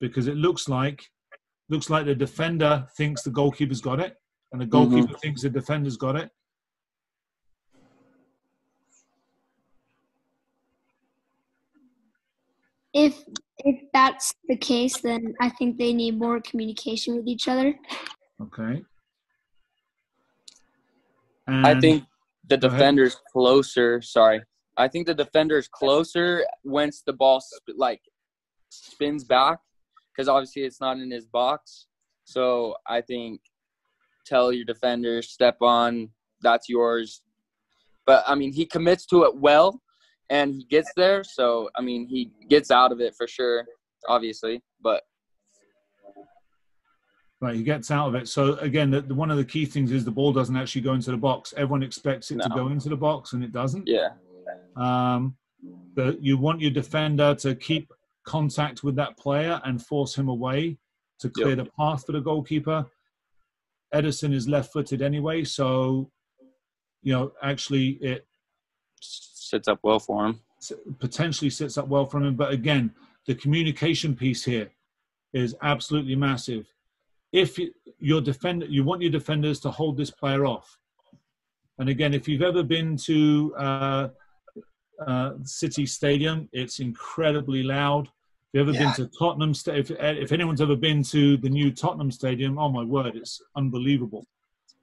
Because it looks like the defender thinks the goalkeeper's got it, and the goalkeeper thinks the defender's got it. If that's the case, then I think they need more communication with each other. Okay. I think the defender's closer. Sorry. I think the defender's closer once the ball spins back, because obviously it's not in his box. So I think tell your defender, step on, that's yours. But, I mean, he commits to it well, and he gets there. So, I mean, he gets out of it for sure, obviously. But right, he gets out of it. So, again, one of the key things is the ball doesn't actually go into the box. Everyone expects it to go into the box, and it doesn't. Yeah. But you want your defender to keep contact with that player and force him away to clear the path for the goalkeeper. Edison is left-footed anyway, so actually sits up well for him. Potentially sits up well for him. But again, the communication piece here is absolutely massive. If your defender, you want your defenders to hold this player off. And again, if you've ever been to City Stadium, it's incredibly loud. If you've ever been to Tottenham, if anyone's ever been to the new Tottenham Stadium, oh my word, it's unbelievable,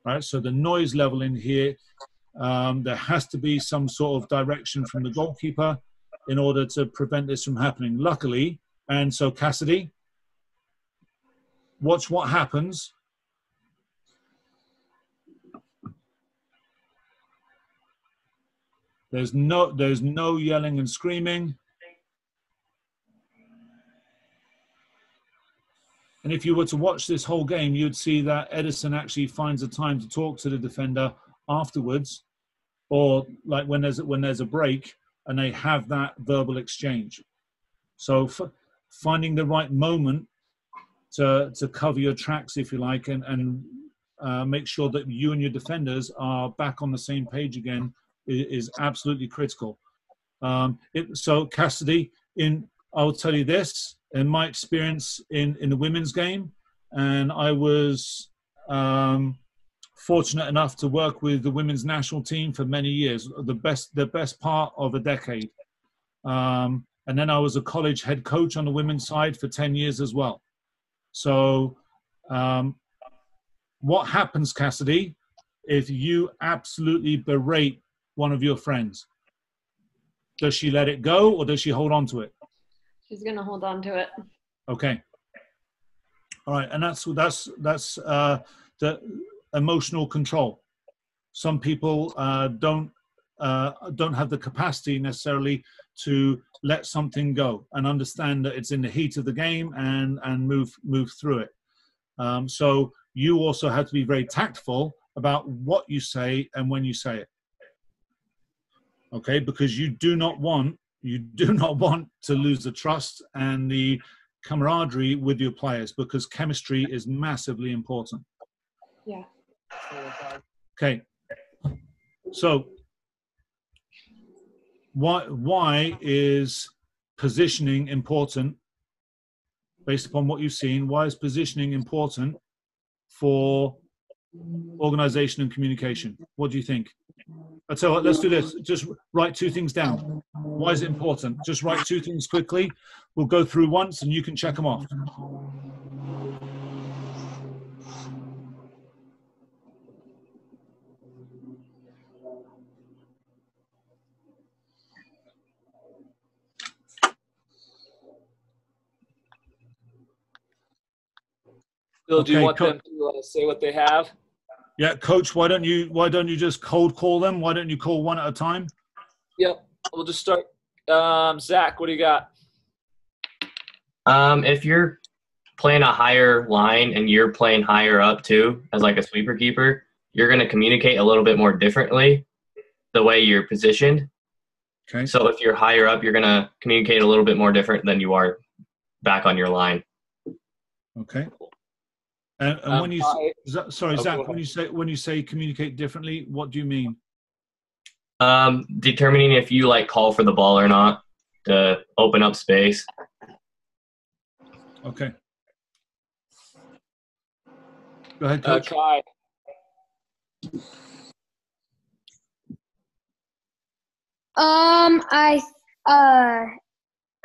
right? So the noise level in here, there has to be some sort of direction from the goalkeeper in order to prevent this from happening. Luckily, and so Cassidy, watch what happens. There's no yelling and screaming. And if you were to watch this whole game, you'd see that Edison actually finds a time to talk to the defender afterwards, or like when there's a break, and they have that verbal exchange. So finding the right moment to cover your tracks, if you like, and make sure that you and your defenders are back on the same page again is absolutely critical. So Cassidy, I will tell you this, in my experience in the women's game, and I was fortunate enough to work with the women's national team for many years, the best part of a decade. And then I was a college head coach on the women's side for 10 years as well. So what happens, Cassidy, if you absolutely berate one of your friends? Does she let it go, or does she hold on to it? She's going to hold on to it. Okay. All right. And that's the emotional control. Some people don't have the capacity necessarily to let something go and understand that it's in the heat of the game and move through it. So you also have to be very tactful about what you say and when you say it. Okay, because you do not want to lose the trust and the camaraderie with your players, because chemistry is massively important. Yeah. Okay. So why is positioning important based upon what you've seen? Why is positioning important for organization and communication? What do you think? I'll tell you what, let's do this. Just write two things down. Why is it important? Just write two things quickly. We'll go through once and you can check them off. Phil, do you want them to say what they have? Yeah, Coach, why don't you just cold call them? Why don't you call one at a time? Yep, we'll just start. Zach, what do you got? If you're playing a higher line and you're playing higher up too, as like a sweeper keeper, you're going to communicate a little bit more differently the way you're positioned. Okay. So if you're higher up, you're going to communicate a little bit more different than you are back on your line. Okay. And when you sorry, Zach, when you say communicate differently, what do you mean? Determining if you like call for the ball or not to open up space. Okay. Go ahead, Coach. Kai.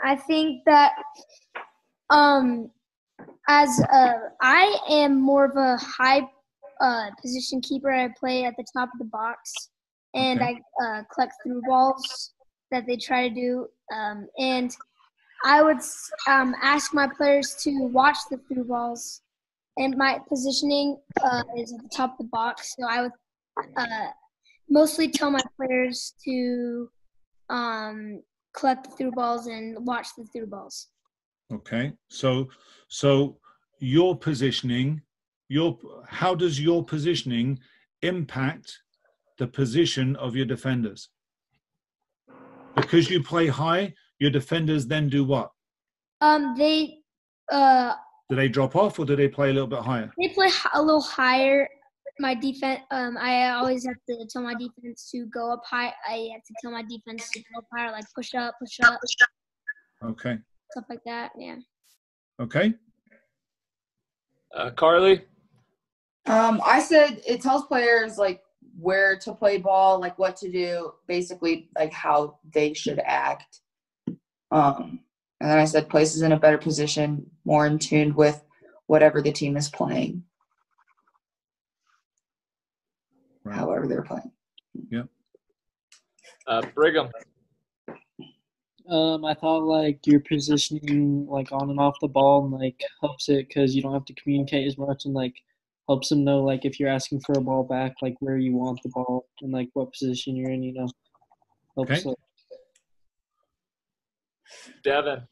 I think that I am more of a high position keeper. I play at the top of the box, and I collect through balls that they try to do. And I would ask my players to watch the through balls. And my positioning is at the top of the box, so I would mostly tell my players to collect the through balls and watch the through balls. Okay, so your positioning, how does your positioning impact the position of your defenders? Because you play high, your defenders then do what? Do they drop off, or do they play a little bit higher? They play a little higher. my defense. I always have to tell my defense to go up high. I have to tell my defense to go up higher, like push up, Okay. stuff like that. Yeah. Okay. Carly? I said it tells players like where to play ball, like what to do, basically like how they should act. And then I said places in a better position, more in tune with whatever the team is playing. Right. However they're playing. Yeah. Brigham? I thought like your positioning like on and off the ball and like helps it because you don't have to communicate as much and like helps them know like if you're asking for a ball back, like where you want the ball and like what position you're in, helps. Okay. Devin?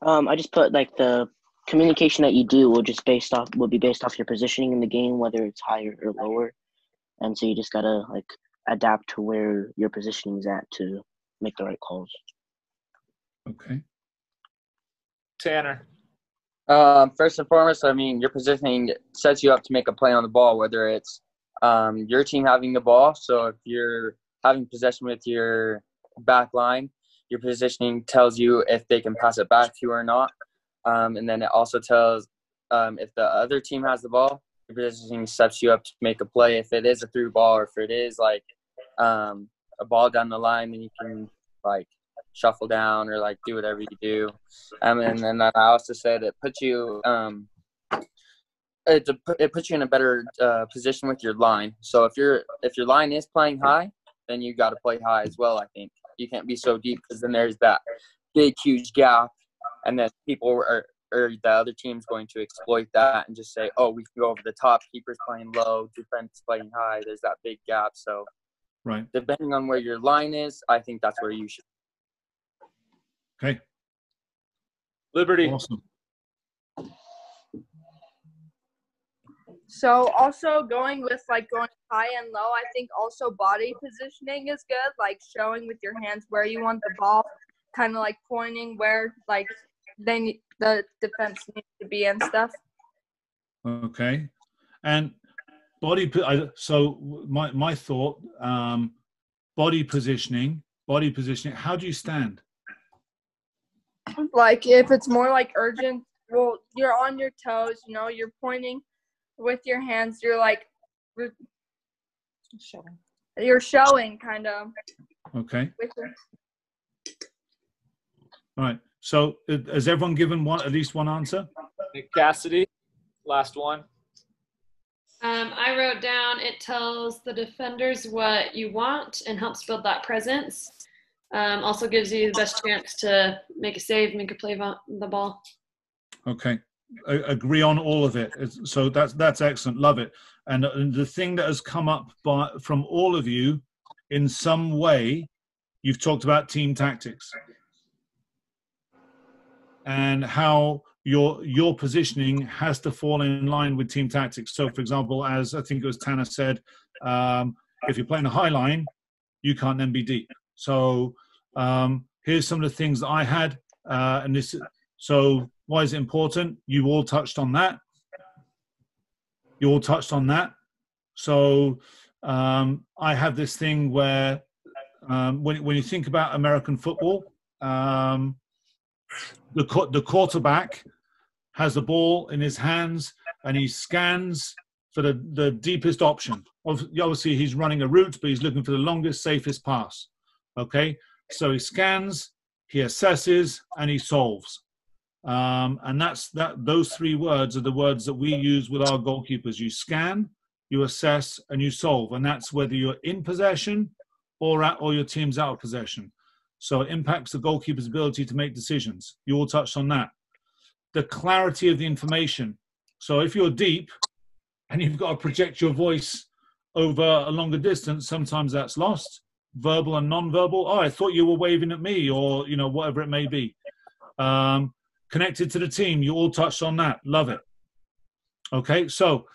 I just put like the communication that you do will be based off your positioning in the game, whether it's higher or lower, and so you just gotta like adapt to where your positioning is at to make the right calls. Okay. Tanner? First and foremost, I mean, your positioning sets you up to make a play on the ball, whether it's your team having the ball. So if you're having possession with your back line, your positioning tells you if they can pass it back to you or not. And then it also tells if the other team has the ball, your positioning sets you up to make a play. If it is a through ball or if it is like a ball down the line, then you can like shuffle down or like do whatever you do. And then I also said it puts you it puts you in a better position with your line. So if your line is playing high, then you got to play high as well. I think you can't be so deep because then there's that big huge gap, and then people or the other team's going to exploit that and just say, oh, we can go over the top. Keeper's playing low, defense playing high. There's that big gap. So right, depending on where your line is, I think that's where you should. Okay. Liberty? Awesome. So also going high and low, I think also body positioning is good, like showing with your hands where you want the ball, kind of like pointing where like the defense needs to be and stuff. Okay. And so my thought, body positioning, how do you stand? Like if it's more like urgent, well, you're on your toes, you're pointing with your hands, you're like you're showing kind of. Okay. All right. So has everyone given at least one answer? Cassidy, last one. I wrote down it tells the defenders what you want and helps build that presence. Also gives you the best chance to make a save, make a play on the ball. Okay. I agree on all of it. So that's excellent. Love it. And the thing that has come up from all of you in some way, you've talked about team tactics and how your positioning has to fall in line with team tactics. So, for example, as I think it was Tanner said, if you're playing a high line, you can't then be deep. So here's some of the things that I had. So why is it important? You all touched on that. So I have this thing where when you think about American football, the quarterback has the ball in his hands and he scans for the deepest option. Obviously, he's running a route, but he's looking for the longest, safest pass. Okay, so he scans, he assesses, and he solves. And those three words are the words that we use with our goalkeepers. You scan, you assess, and you solve. And that's whether you're in possession or your team's out of possession. So it impacts the goalkeeper's ability to make decisions. You all touched on that. The clarity of the information. So if you're deep and you've got to project your voice over a longer distance, sometimes that's lost. Verbal and non-verbal. Oh, I thought you were waving at me, or whatever it may be. Connected to the team, you all touched on that. Love it. Okay, so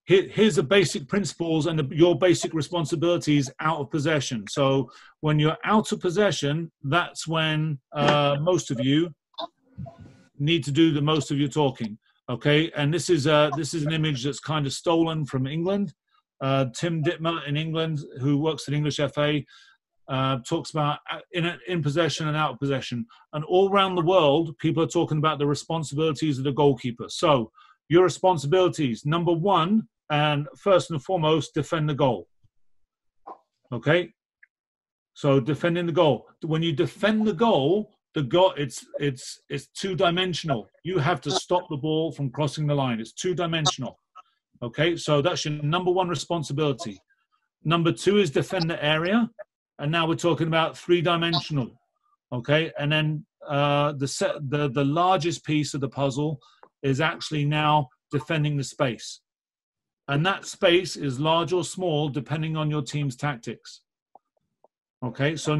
here's the basic principles and your basic responsibilities out of possession. So when you're out of possession, that's when most of you need to do the most of your talking. Okay, and this is an image that's kind of stolen from England. Tim Dittmer in England, who works at English FA, talks about in possession and out of possession. And all around the world, people are talking about the responsibilities of the goalkeeper. So your responsibilities, number one, and first and foremost, defend the goal. Okay? So defending the goal. When you defend the goal, it's two-dimensional. You have to stop the ball from crossing the line. It's two-dimensional. Okay? So that's your number one responsibility. Number two is defend the area. And now we're talking about three-dimensional, okay? And then the largest piece of the puzzle is actually now defending the space. And that space is large or small depending on your team's tactics. Okay, so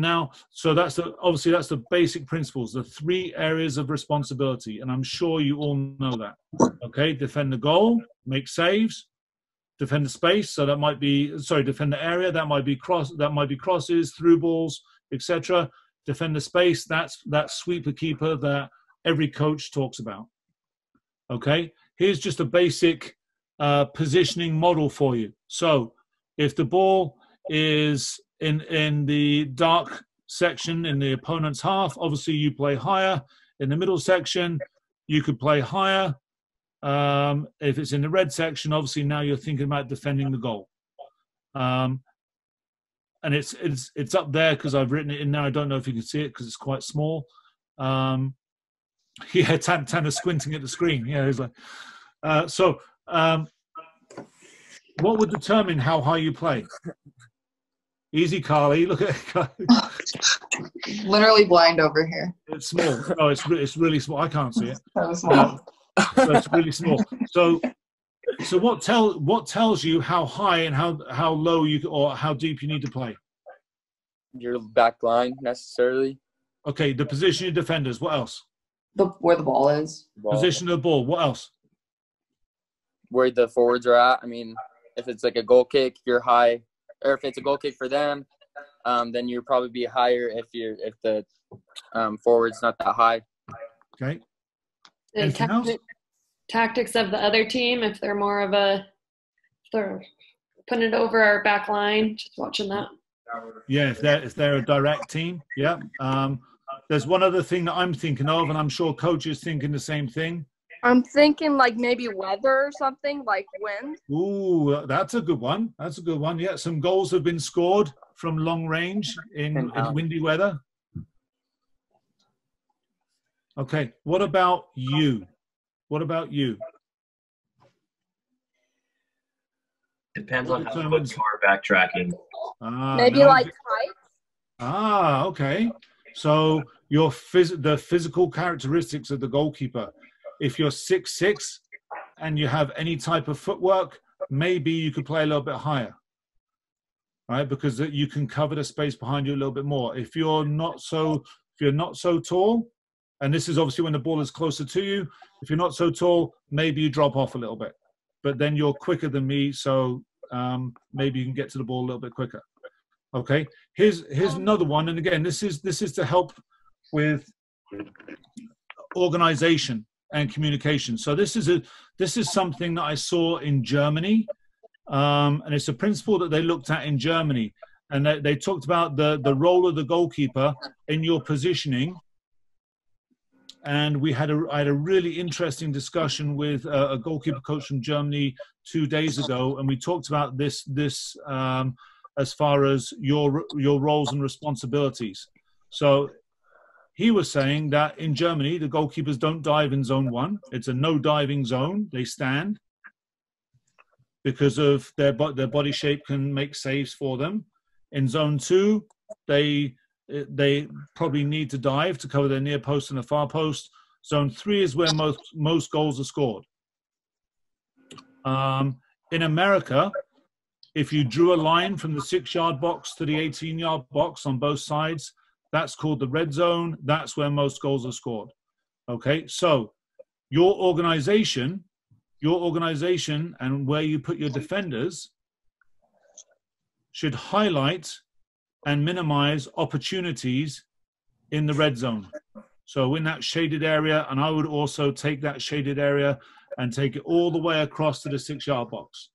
obviously that's the basic principles, the 3 areas of responsibility, and I'm sure you all know that. Okay, defend the goal, make saves, defend the space, so that might be defend the area, that might be crosses, through balls, etc. Defend the space, that's that sweeper keeper that every coach talks about. Okay, here's just a basic positioning model for you. So if the ball is in the dark section in the opponent's half, obviously you play higher. In the middle section, you could play higher. If it's in the red section, obviously now you're thinking about defending the goal. And it's up there because I've written it in there. I don't know if you can see it because it's quite small. Yeah, Tanner's squinting at the screen. Yeah, he's like, what would determine how high you play? Easy, Carly. Look at it. Literally blind over here. It's small. No, it's really small. I can't see it. So small. So it's really small. So what tells you how high and how low or how deep you need to play? Your back line necessarily. Okay, the position of defenders. What else? Where the ball is. Position of the ball. What else? Where the forwards are at. I mean, if it's like a goal kick, you're high. Or if it's a goal kick for them, then you'll probably be higher if the forward's not that high. Okay. Anything else? Tactics of the other team, if they're more of they're putting it over our back line, just watching that. Yeah, if they're a direct team, yeah. There's one other thing that I'm thinking of, and I'm sure coach is thinking the same thing. I'm thinking like maybe weather or something, like wind. Ooh, that's a good one. That's a good one. Yeah, some goals have been scored from long range in windy weather. Okay, what about you? What about you? Depends on how quick you are backtracking. Maybe like height. Okay. So the physical characteristics of the goalkeeper. If you're 6'6" and you have any type of footwork, maybe you could play a little bit higher, right? Because you can cover the space behind you a little bit more. If you're not so tall, and this is obviously when the ball is closer to you, if you're not so tall, maybe you drop off a little bit. But then you're quicker than me, so maybe you can get to the ball a little bit quicker. Okay, here's another one, and again, this is to help with organization and communication. So this is something that I saw in Germany, and it's a principle that they looked at in Germany, and they talked about the role of the goalkeeper in your positioning. And I had a really interesting discussion with a goalkeeper coach from Germany 2 days ago, and we talked about this as far as your roles and responsibilities. So he was saying that in Germany, the goalkeepers don't dive in zone 1. It's a no diving zone. They stand because of their body shape can make saves for them. In zone 2, they probably need to dive to cover their near post and the far post. Zone 3 is where most goals are scored. In America, if you drew a line from the 6-yard box to the 18-yard box on both sides, that's called the red zone. That's where most goals are scored. Okay, so your organization and where you put your defenders should highlight and minimize opportunities in the red zone. So in that shaded area, and I would also take that shaded area and take it all the way across to the 6-yard box.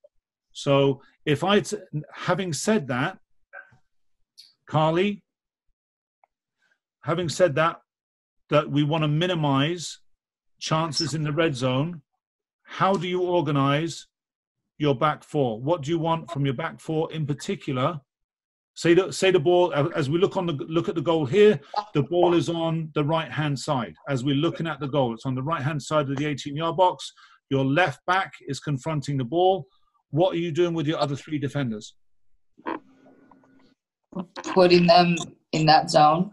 So having said that, Carly, having said that we want to minimize chances in the red zone, how do you organize your back four? What do you want from your back four in particular? Say the ball, as we look at the goal here, the ball is on the right-hand side. As we're looking at the goal, it's on the right-hand side of the 18-yard box. Your left back is confronting the ball. What are you doing with your other 3 defenders? Putting them in that zone.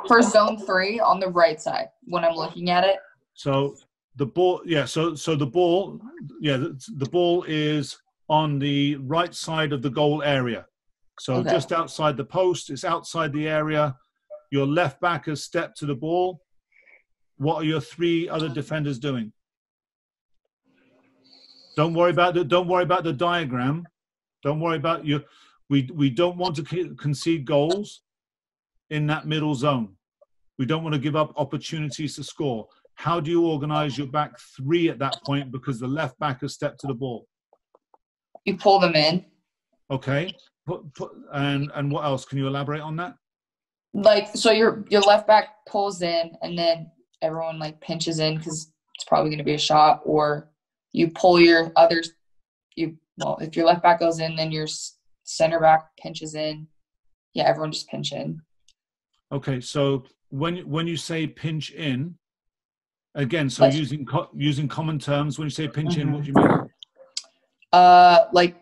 For zone 3 on the right side when I'm looking at it. So the ball, so the ball, the ball is on the right side of the goal area. So just outside the post, it's outside the area. Your left back has stepped to the ball. What are your 3 other defenders doing? Don't worry about the diagram. Don't worry about we don't want to concede goals in that middle zone. We don't want to give up opportunities to score. How do you organize your back 3 at that point because the left back has stepped to the ball? You pull them in. Okay. And what else? Can you elaborate on that? Like, so your left back pulls in and then everyone like pinches in because it's probably going to be a shot, or you pull your others. If your left back goes in, then your center back pinches in. Yeah, everyone just pinch in. Okay, so when you say pinch in, again, so using common terms, when you say pinch in, what do you mean? Like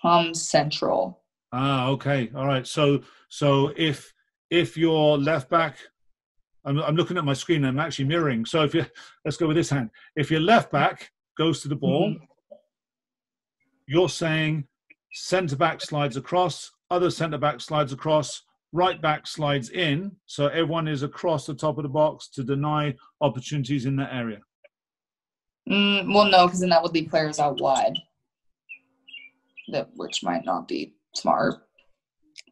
come central. Okay, all right. So if your left back, I'm looking at my screen. I'm actually mirroring. So let's go with this hand. If your left back goes to the ball, you're saying centre back slides across, other centre back slides across, right back slides in, so everyone is across the top of the box to deny opportunities in that area. Well, no, because then that would leave players out wide, which might not be smart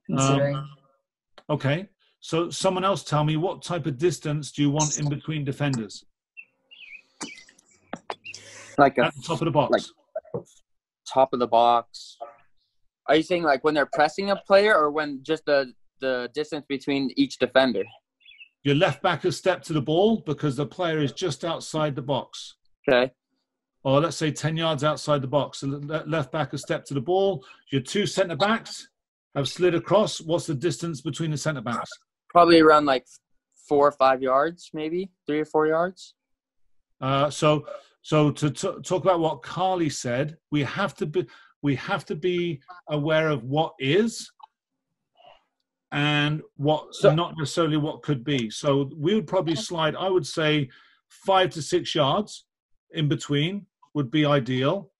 considering. Okay, so someone else tell me, what type of distance do you want in between defenders? Like at the top of the box. Like top of the box. Are you saying like when they're pressing a player, or when just the distance between each defender? Your left back has stepped to the ball because the player is just outside the box. Okay. Or let's say 10 yards outside the box. So the left back has stepped to the ball. Your 2 centre backs have slid across. What's the distance between the centre backs? Probably around like 4 or 5 yards, maybe 3 or 4 yards. So to talk about what Carly said, we have to be aware of what is and what's not necessarily what could be. So we would probably slide, I would say 5 to 6 yards in between would be ideal.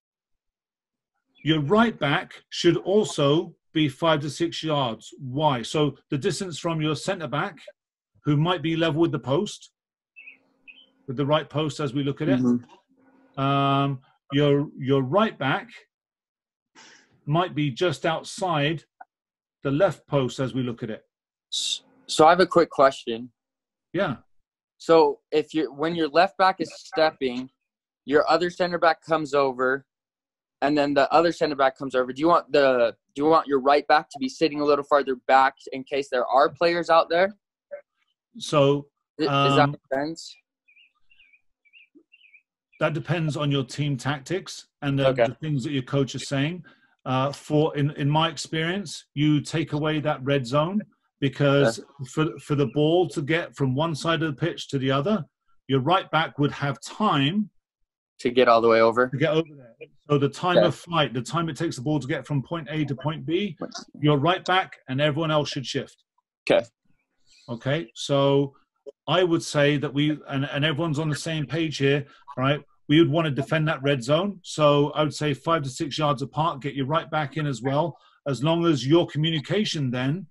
Your right back should also be 5 to 6 yards. Why? So the distance from your centre back, who might be level with the post, with the right post as we look at it. Your right back might be just outside the left post as we look at it. So I have a quick question. Yeah. So when your left back is stepping, your other center back comes over, and then the other center back comes over. Do you want your right back to be sitting a little farther back in case there are players out there? So does that make sense? That depends on your team tactics and the things that your coach is saying. In my experience, you take away that red zone because for the ball to get from one side of the pitch to the other, your right back would have time to get all the way over. To get over there. So the time of flight, the time it takes the ball to get from point A to point B, your right back and everyone else should shift. Okay. So I would say that and everyone's on the same page here, right? We would want to defend that red zone. So I would say 5 to 6 yards apart, get your right back in as well, as long as your communication then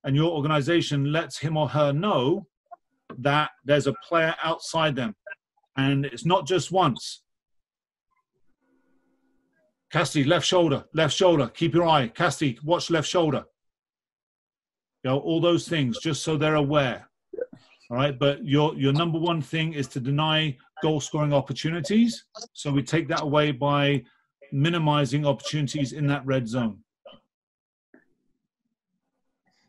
and your organization lets him or her know that there's a player outside them. And it's not just once. Casti, left shoulder, keep your eye. Casti, watch left shoulder. All those things, just so they're aware. All right, but your number one thing is to deny goal scoring opportunities. So we take that away by minimizing opportunities in that red zone.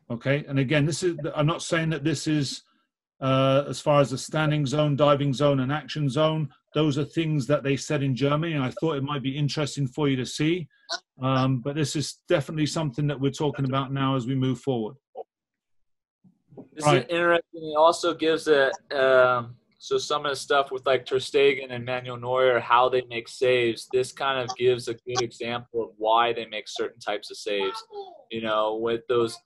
Okay, and again, I'm not saying that this is as far as the standing zone, diving zone, and action zone. Those are things that they said in Germany, and I thought it might be interesting for you to see. But this is definitely something that we're talking about now as we move forward. This is interesting. It also gives so some of the stuff with like Ter Stegen and Manuel Neuer, how they make saves, this kind of gives a good example of why they make certain types of saves. You know, with those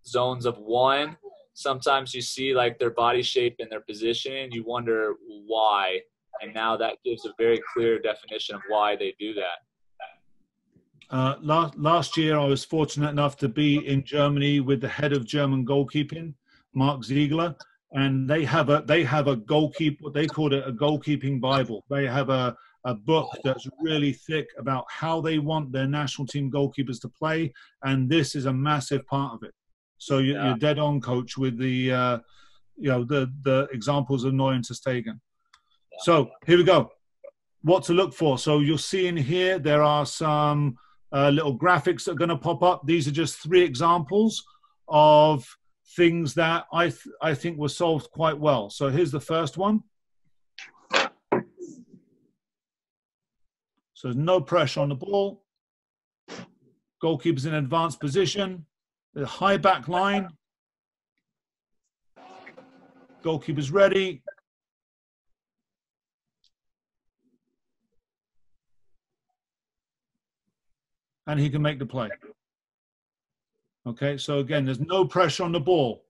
zones of one, sometimes you see like their body shape and their position, and you wonder why. And now that gives a very clear definition of why they do that. Last year, I was fortunate enough to be in Germany with the head of German goalkeeping, Mark Ziegler, and they have a goalkeeper. They called it a goalkeeping Bible. They have a book that's really thick about how they want their national team goalkeepers to play, and this is a massive part of it. So you're dead on, Coach, with the the examples of Neuer and Ter Stegen. So here we go. What to look for. So you'll see in here there are some little graphics that are going to pop up. These are just 3 examples of things that I think were solved quite well. So here's the first one. So there's no pressure on the ball. Goalkeeper's in advanced position. The high back line. Goalkeeper's ready. And he can make the play. Okay, so again, there's no pressure on the ball.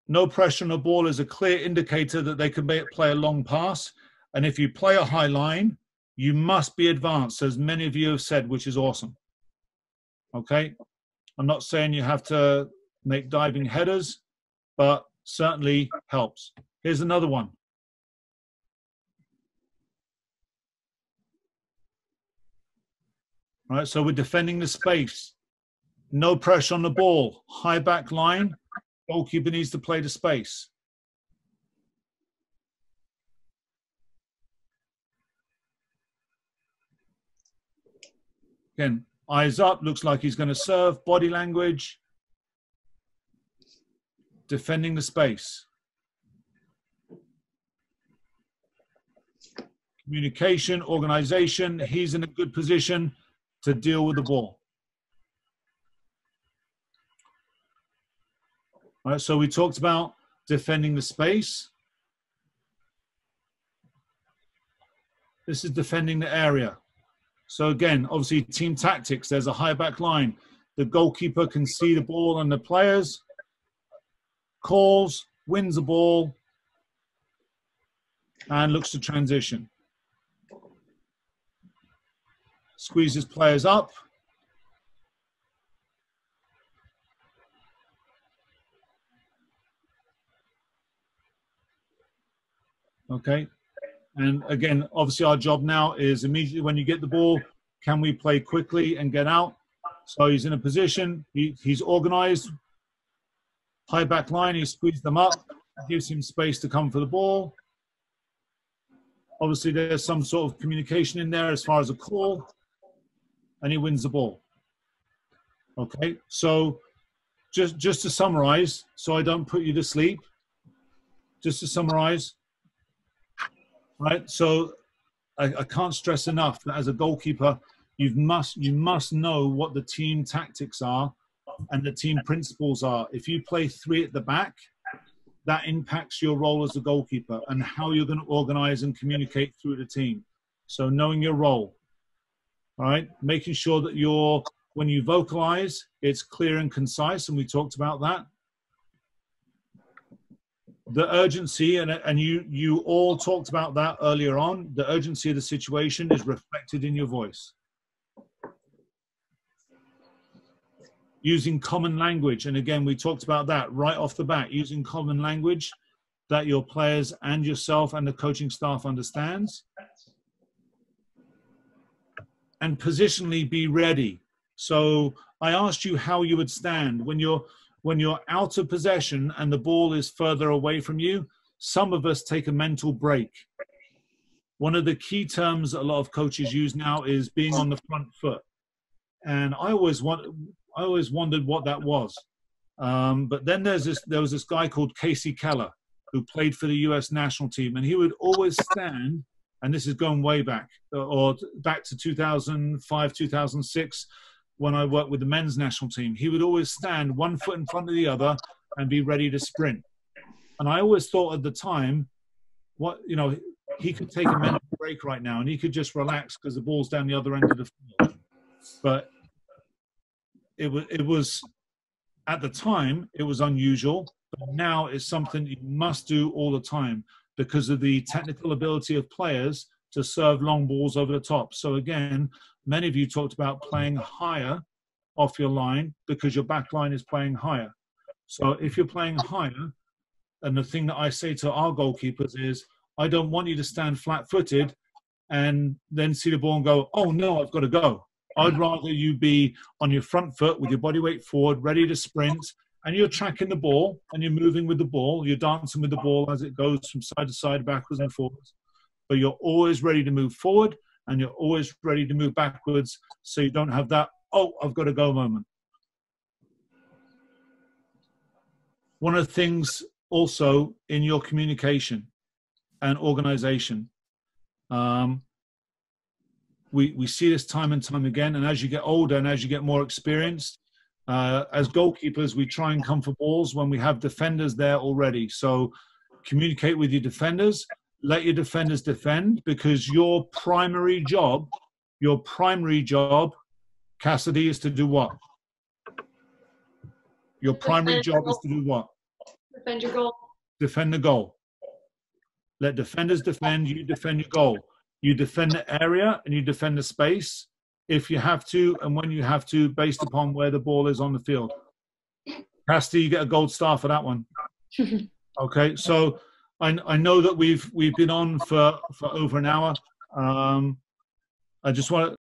No pressure on the ball is a clear indicator that they can play a long pass. And if you play a high line, you must be advanced, as many of you have said, which is awesome. Okay, I'm not saying you have to make diving headers, but certainly helps. Here's another one. All right, so we're defending the space. No pressure on the ball. High back line. Goalkeeper needs to play the space. Again, eyes up. Looks like he's going to serve. Body language. Defending the space. Communication, organization. He's in a good position to deal with the ball. All right, so we talked about defending the space. This is defending the area. So again, obviously team tactics, there's a high back line. The goalkeeper can see the ball and the players, calls, wins the ball, and looks to transition. Squeezes players up. Okay. And again, obviously our job now is immediately when you get the ball, can we play quickly and get out? So he's in a position, he's organized, high back line, he squeezed them up, gives him space to come for the ball. Obviously there's some sort of communication in there as far as a call, and he wins the ball. Okay, so just to summarize, so I don't put you to sleep, just to summarize, right? So I can't stress enough that as a goalkeeper, you must know what the team tactics are and the team principles are. If you play 3 at the back, that impacts your role as a goalkeeper and how you're going to organize and communicate through the team. So knowing your role, all right? Making sure that when you vocalize, it's clear and concise, and we talked about that. The urgency, and you all talked about that earlier on, the urgency of the situation is reflected in your voice. Using common language, and again, we talked about that right off the bat, using common language that your players and yourself and the coaching staff understands. And positionally be ready. So I asked you how you would stand when you're out of possession and the ball is further away from you. Some of us take a mental break one of the key terms a lot of coaches use now is being on the front foot. And I always wondered what that was. But then there was this guy called Casey Keller who played for the U.S. national team, and he would always stand, and this is going way back, or back to 2005, 2006, when I worked with the men's national team. He would always stand 1 foot in front of the other and be ready to sprint. And I always thought at the time, he could take a mental break right now and he could just relax because the ball's down the other end of the field. But it was at the time, it was unusual, but now it's something you must do all the time because of the technical ability of players to serve long balls over the top. So again, many of you talked about playing higher off your line because your back line is playing higher. So if you're playing higher, and the thing that I say to our goalkeepers is, I don't want you to stand flat-footed and then see the ball and go, oh no, I've got to go. I'd rather you be on your front foot with your body weight forward, ready to sprint, and you're tracking the ball and you're moving with the ball. You're dancing with the ball as it goes from side to side, backwards and forwards. But you're always ready to move forward and you're always ready to move backwards so you don't have that, oh, I've got to go moment. One of the things also in your communication and organization, we see this time and time again, and as you get older and as you get more experienced, as goalkeepers, we try and come for balls when we have defenders there already. So communicate with your defenders, let your defenders defend, because your primary job, Cassidy, is to do what? Your primary job is to do what? Defend your goal. Defend the goal. Let defenders defend, you defend your goal. You defend the area and you defend the space if you have to and when you have to, based upon where the ball is on the field. Cassidy, you get a gold star for that one. Okay, so I know that we've been on for over an hour. I just want to